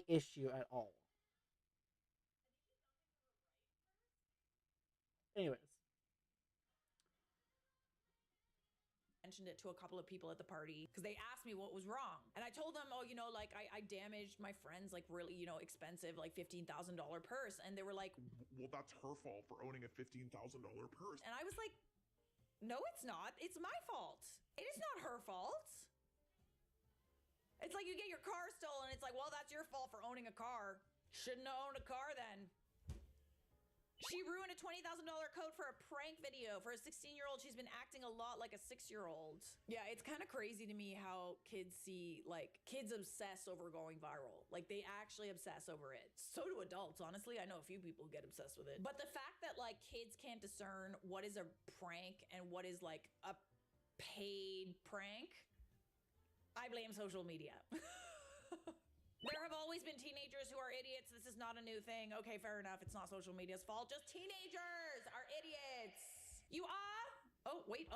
issue at all. Anyways. Mentioned it to a couple of people at the party because they asked me what was wrong. And I told them, oh, you know, like I damaged my friend's like really, you know, expensive like $15,000 purse. And they were like, well, that's her fault for owning a $15,000 purse. And I was like, no, it's not. It's my fault. It is not her fault. It's like you get your car stolen. It's like, well, that's your fault for owning a car. Shouldn't have owned a car then. She ruined a $20,000 coat for a prank video. For a 16-year-old, she's been acting a lot like a 6-year-old. Yeah, it's kind of crazy to me how kids see, like, kids obsess over going viral. Like, they actually obsess over it. So do adults, honestly. I know a few people get obsessed with it. But the fact that, like, kids can't discern what is a prank and what is, like, a paid prank, I blame social media. There have always been teenagers who are idiots. This is not a new thing. Okay, fair enough. It's not social media's fault. Just teenagers are idiots. You are? Oh, wait.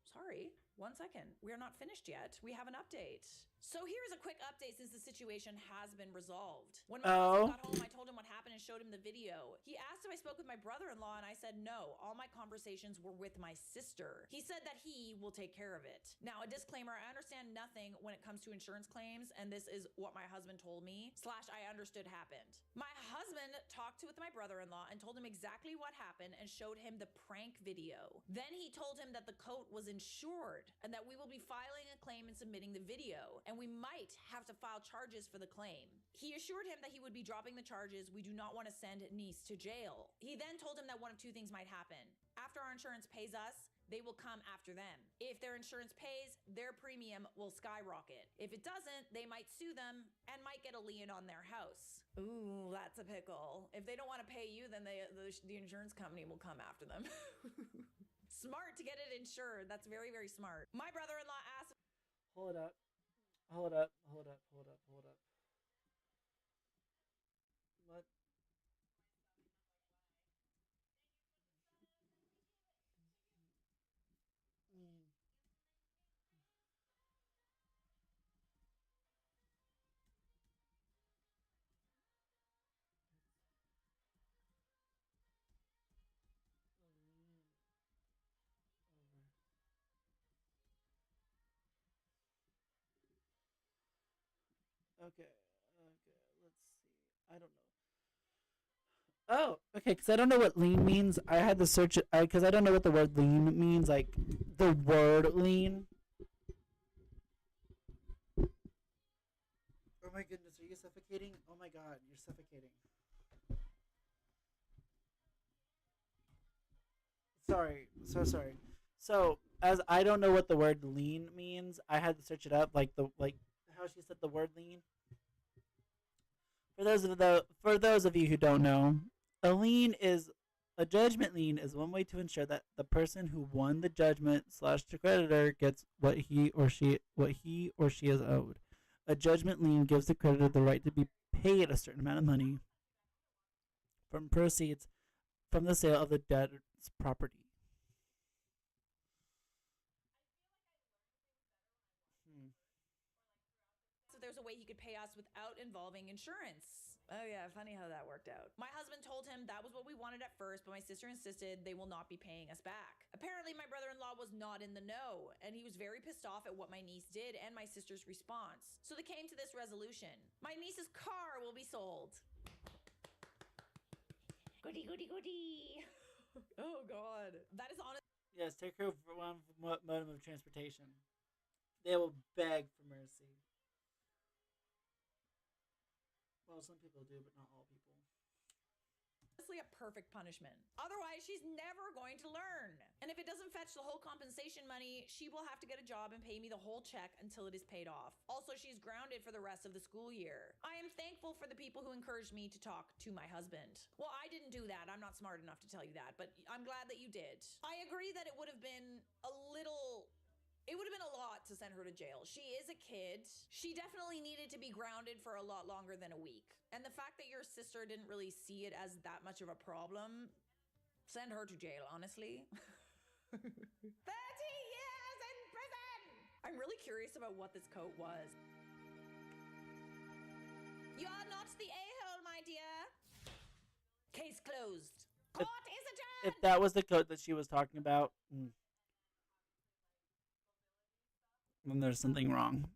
Sorry. 1 second. We are not finished yet. We have an update. So here's a quick update since the situation has been resolved. When my husband got home, I told him what happened and showed him the video. He asked if I spoke with my brother-in-law, and I said no. All my conversations were with my sister. He said that he will take care of it. Now, a disclaimer, I understand nothing when it comes to insurance claims, and this is what my husband told me, / I understood happened. My husband talked with my brother-in-law and told him exactly what happened and showed him the prank video. Then he told him that the coat was insured and that we will be filing a claim and submitting the video, and we might have to file charges for the claim. He assured him that he would be dropping the charges. We do not want to send niece to jail. He then told him that one of two things might happen. After our insurance pays us, they will come after them. If their insurance pays, their premium will skyrocket. If it doesn't, they might sue them and might get a lien on their house. Ooh, that's a pickle. If they don't want to pay you, then the insurance company will come after them. Smart to get it insured. That's very, very smart. My brother-in-law asked... Hold up. What? Okay, let's see. I don't know. Oh, okay, because I don't know what lean means. I had to search it because I don't know what the word lean means. Like the word lean. Oh my goodness, are you suffocating? Oh my god, you're suffocating. Sorry, so sorry. So as I don't know what the word lean means, I had to search it up. Like how she said the word lean. For those of you who don't know, a judgment lien is one way to ensure that the person who won the judgment / the creditor gets what he or she is owed. A judgment lien gives the creditor the right to be paid a certain amount of money from proceeds from the sale of the debtor's property. So there's a way he could pay us without involving insurance. Oh yeah, funny how that worked out. My husband told him that was what we wanted at first, but my sister insisted they will not be paying us back. Apparently, my brother-in-law was not in the know, and he was very pissed off at what my niece did and my sister's response. So they came to this resolution. My niece's car will be sold. Goody, goody, goody. Oh god. That is honest. Yes, take her for one mode of transportation. They will beg for mercy. Well, some people do, but not all people. Honestly, a perfect punishment. Otherwise, she's never going to learn. And if it doesn't fetch the whole compensation money, she will have to get a job and pay me the whole check until it is paid off. Also, she's grounded for the rest of the school year. I am thankful for the people who encouraged me to talk to my husband. Well, I didn't do that. I'm not smart enough to tell you that, but I'm glad that you did. I agree that it would have been a lot to send her to jail. She is a kid. She definitely needed to be grounded for a lot longer than a week. And the fact that your sister didn't really see it as that much of a problem, send her to jail, honestly. 30 years in prison! I'm really curious about what this coat was. You're not the a-hole, my dear. Case closed. Court is adjourned! If that was the coat that she was talking about, then there's something wrong.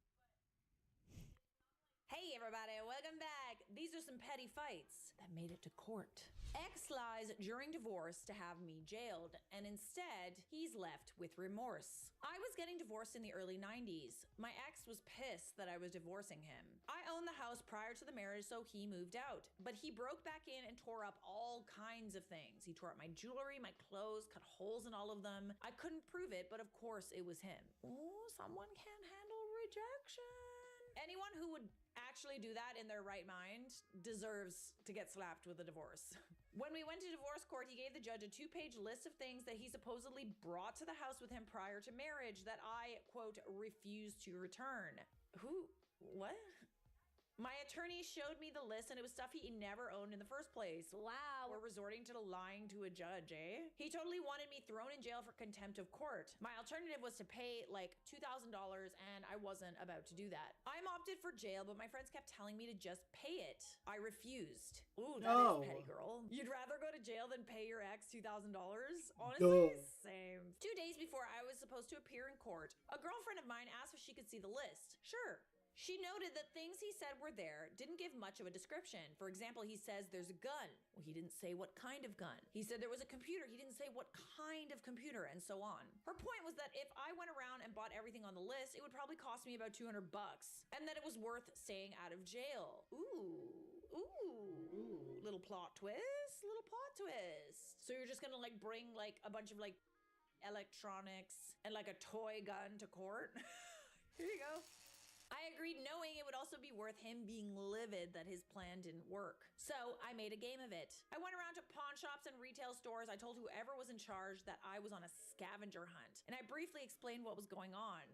Hey everybody, welcome back. These are some petty fights that made it to court. X lies during divorce to have me jailed, and instead, he's left with remorse. I was getting divorced in the early 90s. My ex was pissed that I was divorcing him. I owned the house prior to the marriage, so he moved out. But he broke back in and tore up all kinds of things. He tore up my jewelry, my clothes, cut holes in all of them. I couldn't prove it, but of course it was him. Oh, someone can't handle rejection. Anyone who would actually do that in their right mind deserves to get slapped with a divorce. When we went to divorce court, he gave the judge a 2-page list of things that he supposedly brought to the house with him prior to marriage that I, quote, refused to return. Who? What? My attorney showed me the list, and it was stuff he never owned in the first place. Wow, we're resorting to lying to a judge, eh? He totally wanted me thrown in jail for contempt of court. My alternative was to pay like $2,000, and I wasn't about to do that. I'm opted for jail, but my friends kept telling me to just pay it. I refused. Ooh, that is petty, girl. You'd rather go to jail than pay your ex $2,000? Honestly, same. 2 days before I was supposed to appear in court, a girlfriend of mine asked if she could see the list. Sure. She noted that things he said were there didn't give much of a description. For example, he says there's a gun. Well, he didn't say what kind of gun. He said there was a computer. He didn't say what kind of computer, and so on. Her point was that if I went around and bought everything on the list, it would probably cost me about $200, and that it was worth staying out of jail. Ooh. Little plot twist. So you're just gonna like bring like a bunch of like electronics and like a toy gun to court? Here you go. I agreed, knowing it would also be worth him being livid that his plan didn't work. So I made a game of it. I went around to pawn shops and retail stores. I told whoever was in charge that I was on a scavenger hunt, and I briefly explained what was going on.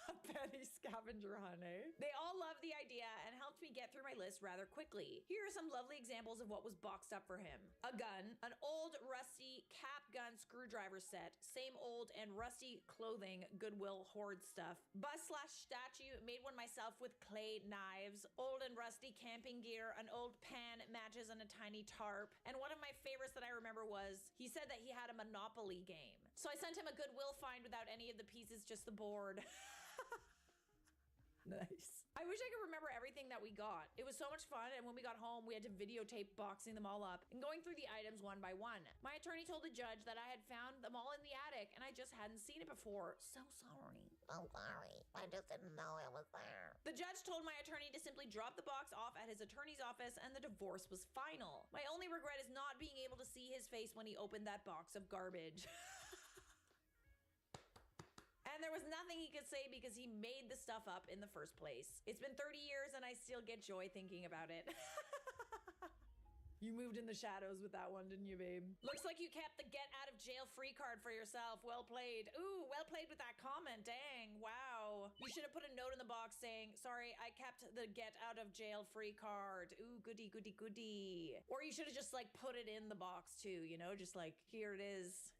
A petty scavenger hunt, eh? They all loved the idea and helped me get through my list rather quickly. Here are some lovely examples of what was boxed up for him. A gun, an old rusty cap gun screwdriver set, same old and rusty clothing, Goodwill hoard stuff, bus/statue, made one myself with clay knives, old and rusty camping gear, an old pan, matches, and a tiny tarp. And one of my favorites that I remember was, he said that he had a Monopoly game. So I sent him a Goodwill find without any of the pieces, just the board. Nice. I wish I could remember everything that we got. It was so much fun, and when we got home, we had to videotape boxing them all up and going through the items one by one. My attorney told the judge that I had found them all in the attic, and I just hadn't seen it before. So sorry. Oh, sorry. I just didn't know it was there. The judge told my attorney to simply drop the box off at his attorney's office, and the divorce was final. My only regret is not being able to see his face when he opened that box of garbage. And there was nothing he could say because he made the stuff up in the first place. It's been 30 years and I still get joy thinking about it. You moved in the shadows with that one, didn't you, babe? Looks like you kept the get out of jail free card for yourself. Well played. Ooh, well played with that comment. Dang, wow. You should have put a note in the box saying, sorry, I kept the get out of jail free card. Ooh, goody, goody, goody. Or you should have just like put it in the box too, you know, just like, here it is.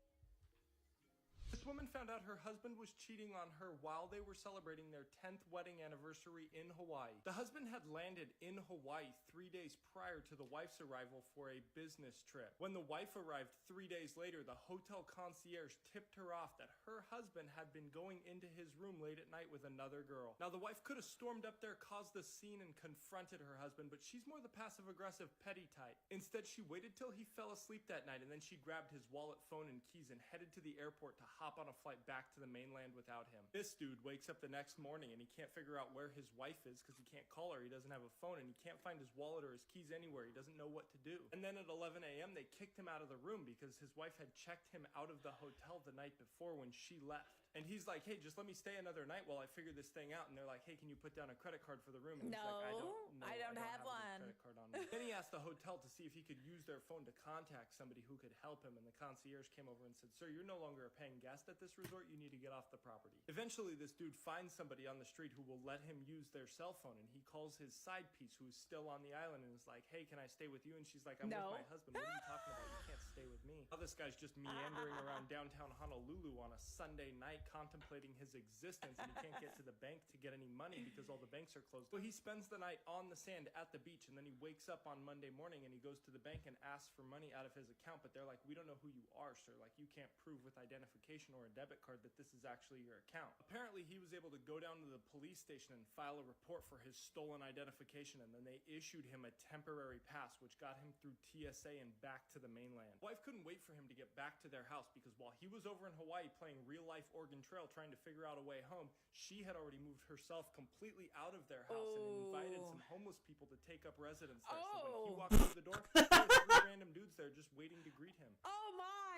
This woman found out her husband was cheating on her while they were celebrating their 10th wedding anniversary in Hawaii. The husband had landed in Hawaii 3 days prior to the wife's arrival for a business trip. When the wife arrived 3 days later, the hotel concierge tipped her off that her husband had been going into his room late at night with another girl. Now, the wife could have stormed up there, caused a scene, and confronted her husband, but she's more the passive-aggressive petty type. Instead, she waited till he fell asleep that night, and then she grabbed his wallet, phone, and keys and headed to the airport to hop on a flight back to the mainland without him. This dude wakes up the next morning and he can't figure out where his wife is because he can't call her, he doesn't have a phone, and he can't find his wallet or his keys anywhere. He doesn't know what to do. And then at 11 a.m. they kicked him out of the room because his wife had checked him out of the hotel the night before when she left. And he's like, hey, just let me stay another night while I figure this thing out. And they're like, hey, can you put down a credit card for the room? And he's like, I don't have one. Credit card on me. Then he asked the hotel to see if he could use their phone to contact somebody who could help him. And the concierge came over and said, sir, you're no longer a paying guest at this resort. You need to get off the property. Eventually, this dude finds somebody on the street who will let him use their cell phone. And he calls his side piece, who's still on the island, and is like, hey, can I stay with you? And she's like, I'm with my husband. What are you talking about? You can't stay with me. Now this guy's just meandering around downtown Honolulu on a Sunday night, contemplating his existence, and he can't get to the bank to get any money because all the banks are closed. So he spends the night on the sand at the beach, and then he wakes up on Monday morning and he goes to the bank and asks for money out of his account, but they're like, we don't know who you are, sir. Like, you can't prove with identification or a debit card that this is actually your account. Apparently, he was able to go down to the police station and file a report for his stolen identification, and then they issued him a temporary pass, which got him through TSA and back to the mainland. Wife couldn't wait for him to get back to their house because while he was over in Hawaii playing real-life Oregon Trail trying to figure out a way home, she had already moved herself completely out of their house and invited some homeless people to take up residence there. So when he walked through the door, there were 3 random dudes there just waiting to greet him. Oh my!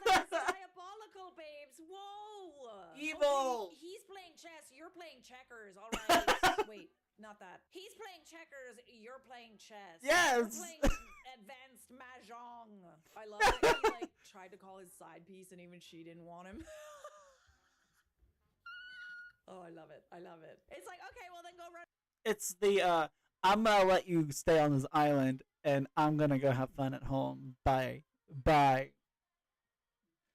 That's diabolical, babes. Whoa! Evil! Okay, he's playing chess. You're playing checkers. All right. Wait, not that. He's playing checkers. You're playing chess. Yes! You're playing advanced mahjong. I love it. He like tried to call his side piece, and even she didn't want him. Oh, I love it. I love it. It's like, okay, well then go run. It's the I'm gonna let you stay on this island, and I'm gonna go have fun at home. Bye.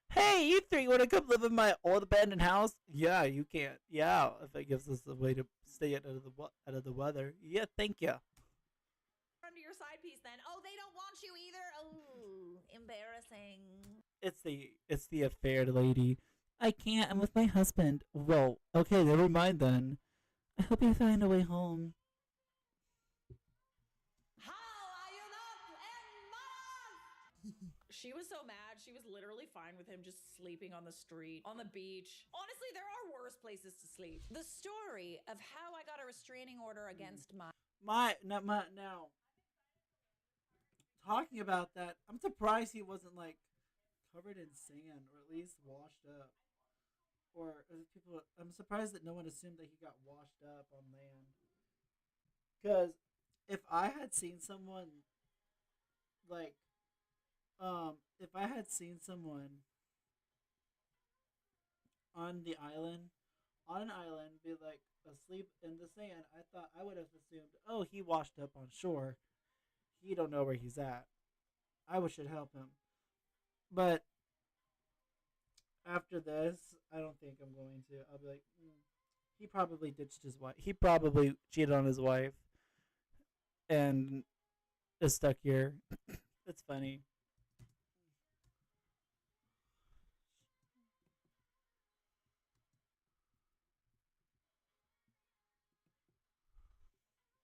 Hey, you 3 want to come live in my old abandoned house? Yeah, you can't. Yeah, if it gives us a way to stay out of the weather. Yeah, thank you. Run to your side piece then. Oh, they don't want you either. Oh, embarrassing. It's the affair lady. I can't. I'm with my husband. Well, okay, never mind then. I hope you find a way home. How are you not in love? She was so mad. She was literally fine with him just sleeping on the street, on the beach. Honestly, there are worse places to sleep. The story of how I got a restraining order against Now, talking about that, I'm surprised he wasn't like covered in sand or at least washed up. Or people, I'm surprised that no one assumed that he got washed up on land. Because if I had seen someone like, if I had seen someone on an island, be like asleep in the sand, I would have assumed, oh, he washed up on shore. He don't know where he's at. I should help him. But after this, I don't think I'm going to. I'll be like, he probably ditched his wife. He probably cheated on his wife and is stuck here. It's funny.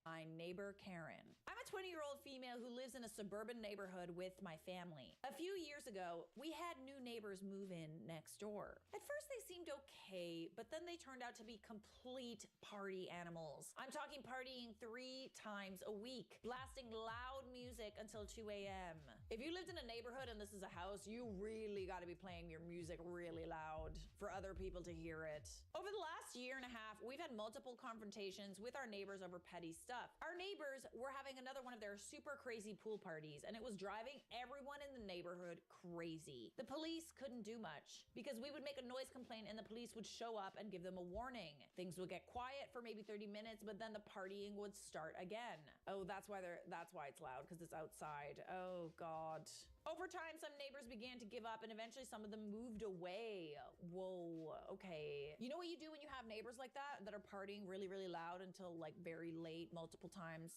My neighbor Karen. I'm a 20-year-old female who lives in a suburban neighborhood with my family. A few years ago, we had new neighbors move in next door. At first, they seemed okay, but then they turned out to be complete party animals. I'm talking partying 3 times a week, blasting loud music until 2 a.m. If you lived in a neighborhood and this is a house, you really got to be playing your music really loud for other people to hear it. Over the last year and a half, we've had multiple confrontations with our neighbors over petty stuff. Our neighbors were having another one of their super crazy pool parties, and it was driving everyone in the neighborhood crazy. The police couldn't do much because we would make a noise complaint and the police would show up and give them a warning. Things would get quiet for maybe 30 minutes, but then the partying would start again. Oh, that's why it's loud, because it's outside. Oh God. Over time, some neighbors began to give up, and eventually some of them moved away. Whoa, okay. You know what you do when you have neighbors like that are partying really, really loud until like very late, multiple times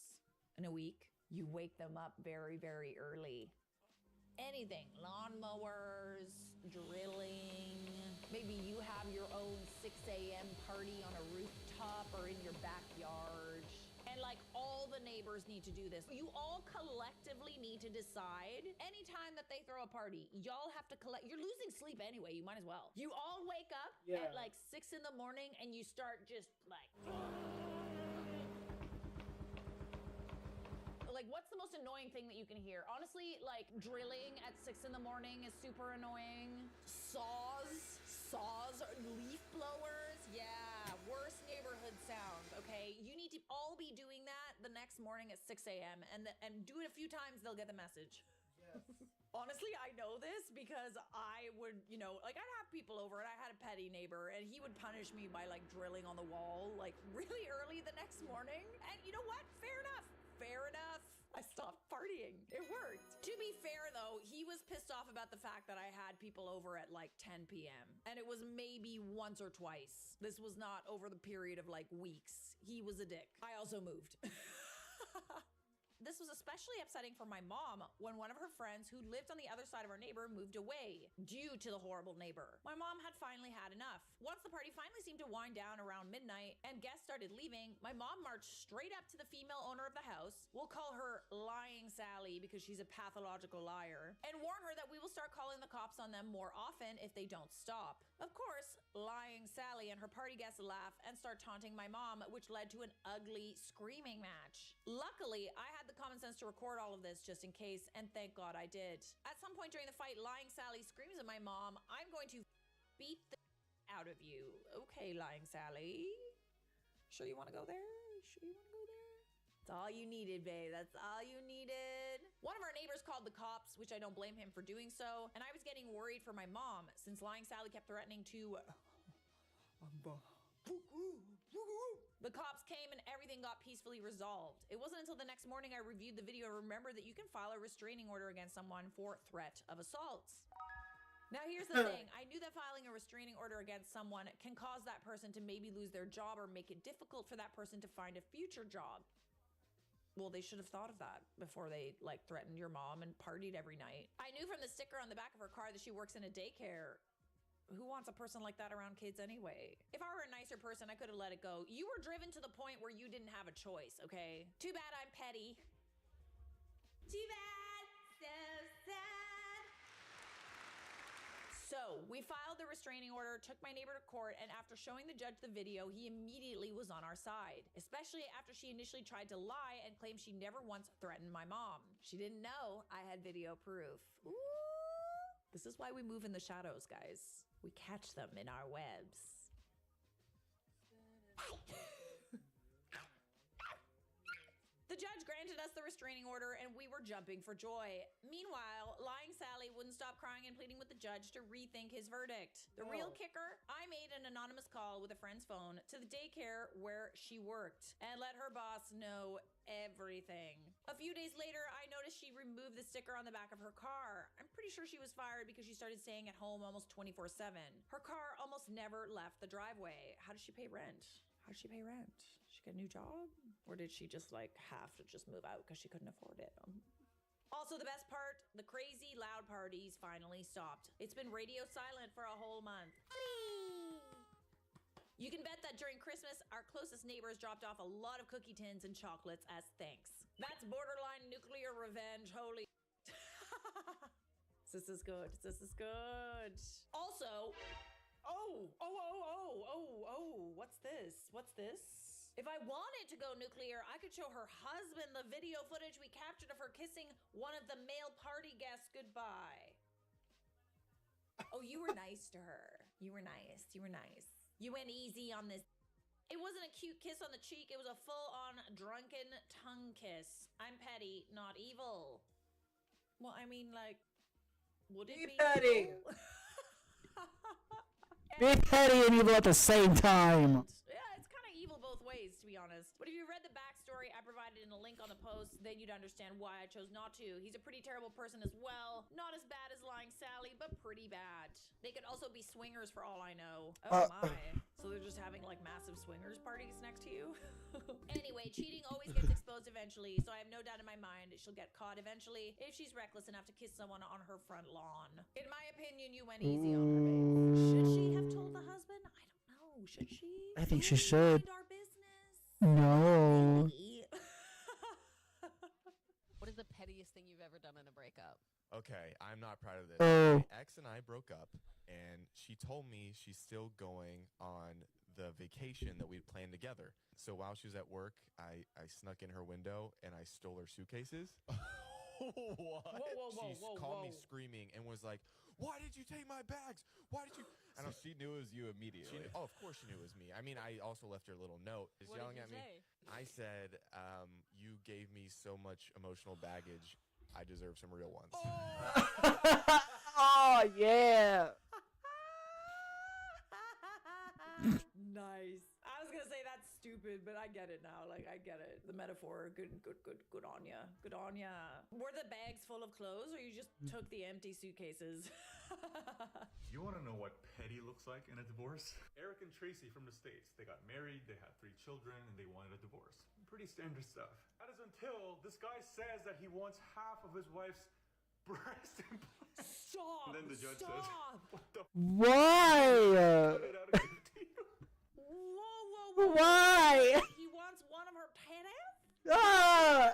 in a week? You wake them up very, very early. Anything, lawnmowers, drilling. Maybe you have your own 6 a.m. party on a rooftop or in your backyard. And like all the neighbors need to do this. You all collectively need to decide anytime that they throw a party, y'all have to collect. You're losing sleep anyway. You might as well. You all wake up at like 6 in the morning and you start just like what's the most annoying thing that you can hear? Honestly, like drilling at 6 in the morning is super annoying. Saws, leaf blowers. Yeah, worst neighborhood sound. Okay, you need to all be doing that the next morning at 6 a.m. and do it a few times. They'll get the message. Yes. Honestly, I know this because I would, like I'd have people over and I had a petty neighbor and he would punish me by like drilling on the wall like really early the next morning. And you know what? Fair enough. I stopped partying. It worked. To be fair though, he was pissed off about the fact that I had people over at like 10 p.m. and it was maybe once or twice. This was not over the period of like weeks. He was a dick. I also moved. This was especially upsetting for my mom when one of her friends who lived on the other side of our neighbor moved away due to the horrible neighbor. My mom had finally had enough. Once the party finally seemed to wind down around midnight and guests started leaving, my mom marched straight up to the female owner of the house, we'll call her Lying Sally because she's a pathological liar, and warn her that we will start calling the cops on them more often if they don't stop. Of course, Lying Sally and her party guests laugh and start taunting my mom, which led to an ugly screaming match. Luckily, I had the common sense to record all of this just in case, and thank God I did. At some point during the fight, Lying Sally screams at my mom, "I'm going to beat the out of you." Okay, Lying Sally. Sure you want to go there? Sure you want to go there? That's all you needed, babe. That's all you needed. One of our neighbors called the cops, which I don't blame him for doing so, and I was getting worried for my mom since Lying Sally kept threatening to the cops came and everything got peacefully resolved. It wasn't until the next morning I reviewed the video and remembered that you can file a restraining order against someone for threat of assault. Now here's the thing, I knew that filing a restraining order against someone can cause that person to maybe lose their job or make it difficult for that person to find a future job. Well, they should have thought of that before they threatened your mom and partied every night. I knew from the sticker on the back of her car that she works in a daycare. Who wants a person like that around kids anyway? If I were a nicer person, I could have let it go. You were driven to the point where you didn't have a choice, okay? Too bad I'm petty. Too bad. So sad. So we filed the restraining order, took my neighbor to court, and after showing the judge the video, he immediately was on our side, especially after she initially tried to lie and claimed she never once threatened my mom. She didn't know I had video proof. Ooh. This is why we move in the shadows, guys. We catch them in our webs. The judge granted us the restraining order and we were jumping for joy. Meanwhile, Lying Sally wouldn't stop crying and pleading with the judge to rethink his verdict. The real kicker, I made an anonymous call with a friend's phone to the daycare where she worked and let her boss know everything. A few days later, I noticed she removed the sticker on the back of her car. I'm pretty sure she was fired because she started staying at home almost 24/7. Her car almost never left the driveway. How does she pay rent? How did she pay rent? She get a new job? Or did she just have to just move out because she couldn't afford it? Also, the best part, the crazy loud parties finally stopped. It's been radio silent for a whole month. You can bet that during Christmas, our closest neighbors dropped off a lot of cookie tins and chocolates as thanks. That's borderline nuclear revenge, holy. This is good. This is good. Also, what's this? What's this? If I wanted to go nuclear, I could show her husband the video footage we captured of her kissing one of the male party guests goodbye. Oh, you were nice to her. You were nice. You were nice. You went easy on this. It wasn't a cute kiss on the cheek. It was a full-on drunken tongue kiss. I'm petty, not evil. Well, I mean, would it be petty? evil? Be petty and evil at the same time. Yeah, it's kind of evil both ways, to be honest. But if you read the backstory I provided in a link on the post, then you'd understand why I chose not to. He's a pretty terrible person as well. Not as bad as Lying Sally, but pretty bad. They could also be swingers for all I know. Oh my. So they're just having massive swingers parties next to you? Anyway, cheating always gets exposed eventually, so I have no doubt in my mind she'll get caught eventually if she's reckless enough to kiss someone on her front lawn. In my opinion, you went easy on her, babe. Should she have told the husband? I don't know. Should she? I think she should. Mind our business? No. What is the pettiest thing you've ever done in a breakup? Okay, I'm not proud of this. Oh. My ex and I broke up, and she told me she's still going on the vacation that we'd planned together. So while she was at work, I snuck in her window and I stole her suitcases. What? She called me screaming and was like, "Why did you take my bags? Why did you?" So she knew it was you immediately. Of course she knew it was me. I mean, I also left her a little note. Just What yelling did at you me. say? I said, "You gave me so much emotional baggage. I deserve some real ones." Oh, yeah. Nice. I was gonna say that's stupid, but I get it now. Like, I get it. The metaphor. Good on ya. Good on ya. Were the bags full of clothes, or you just took the empty suitcases? You want to know what petty looks like in a divorce? Eric and Tracy from the States. They got married, they had 3 children, and they wanted a divorce. Pretty standard stuff. That is until this guy says that he wants half of his wife's breast implants. Stop! And then the judge says, what the Why? Whoa. Why? He wants one of her titties? Ah!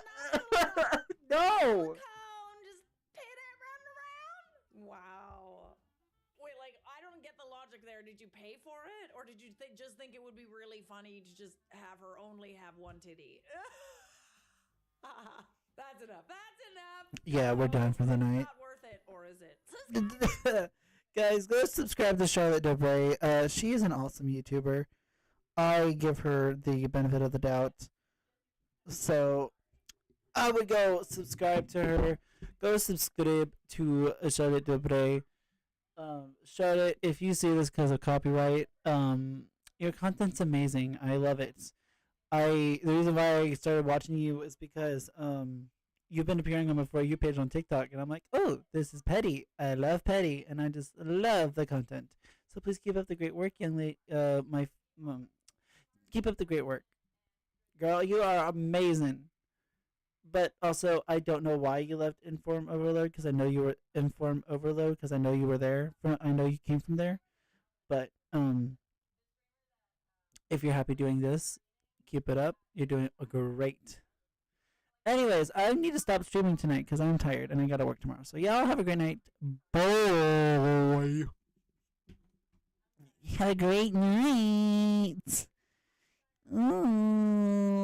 No! Just pit it running around? Wow. Wait, like, I don't get the logic there. Did you pay for it? Or did you just think it would be really funny to just have her only have one titty? That's enough. Yeah, we're done for the night. Not worth it, or is it? Guys, go subscribe to Charlotte Dobray. She is an awesome YouTuber. I give her the benefit of the doubt. So, I would go subscribe to her. Go subscribe to Charlotte Dobray. Charlotte, if you see this because of copyright, your content's amazing. I love it. The reason why I started watching you is because you've been appearing on my For You page on TikTok, and I'm like, oh, this is Petty. I love Petty, and I just love the content. So please keep up the great work, young lady. Keep up the great work, girl. You are amazing. But also, I don't know why you left Inform Overload, because I know you were Inform Overload, because I know you were there. I know you came from there. But if you're happy doing this, keep it up. You're doing great. Anyways, I need to stop streaming tonight because I'm tired and I gotta work tomorrow. So y'all have a great night. Bye. Have a great night. Ooh.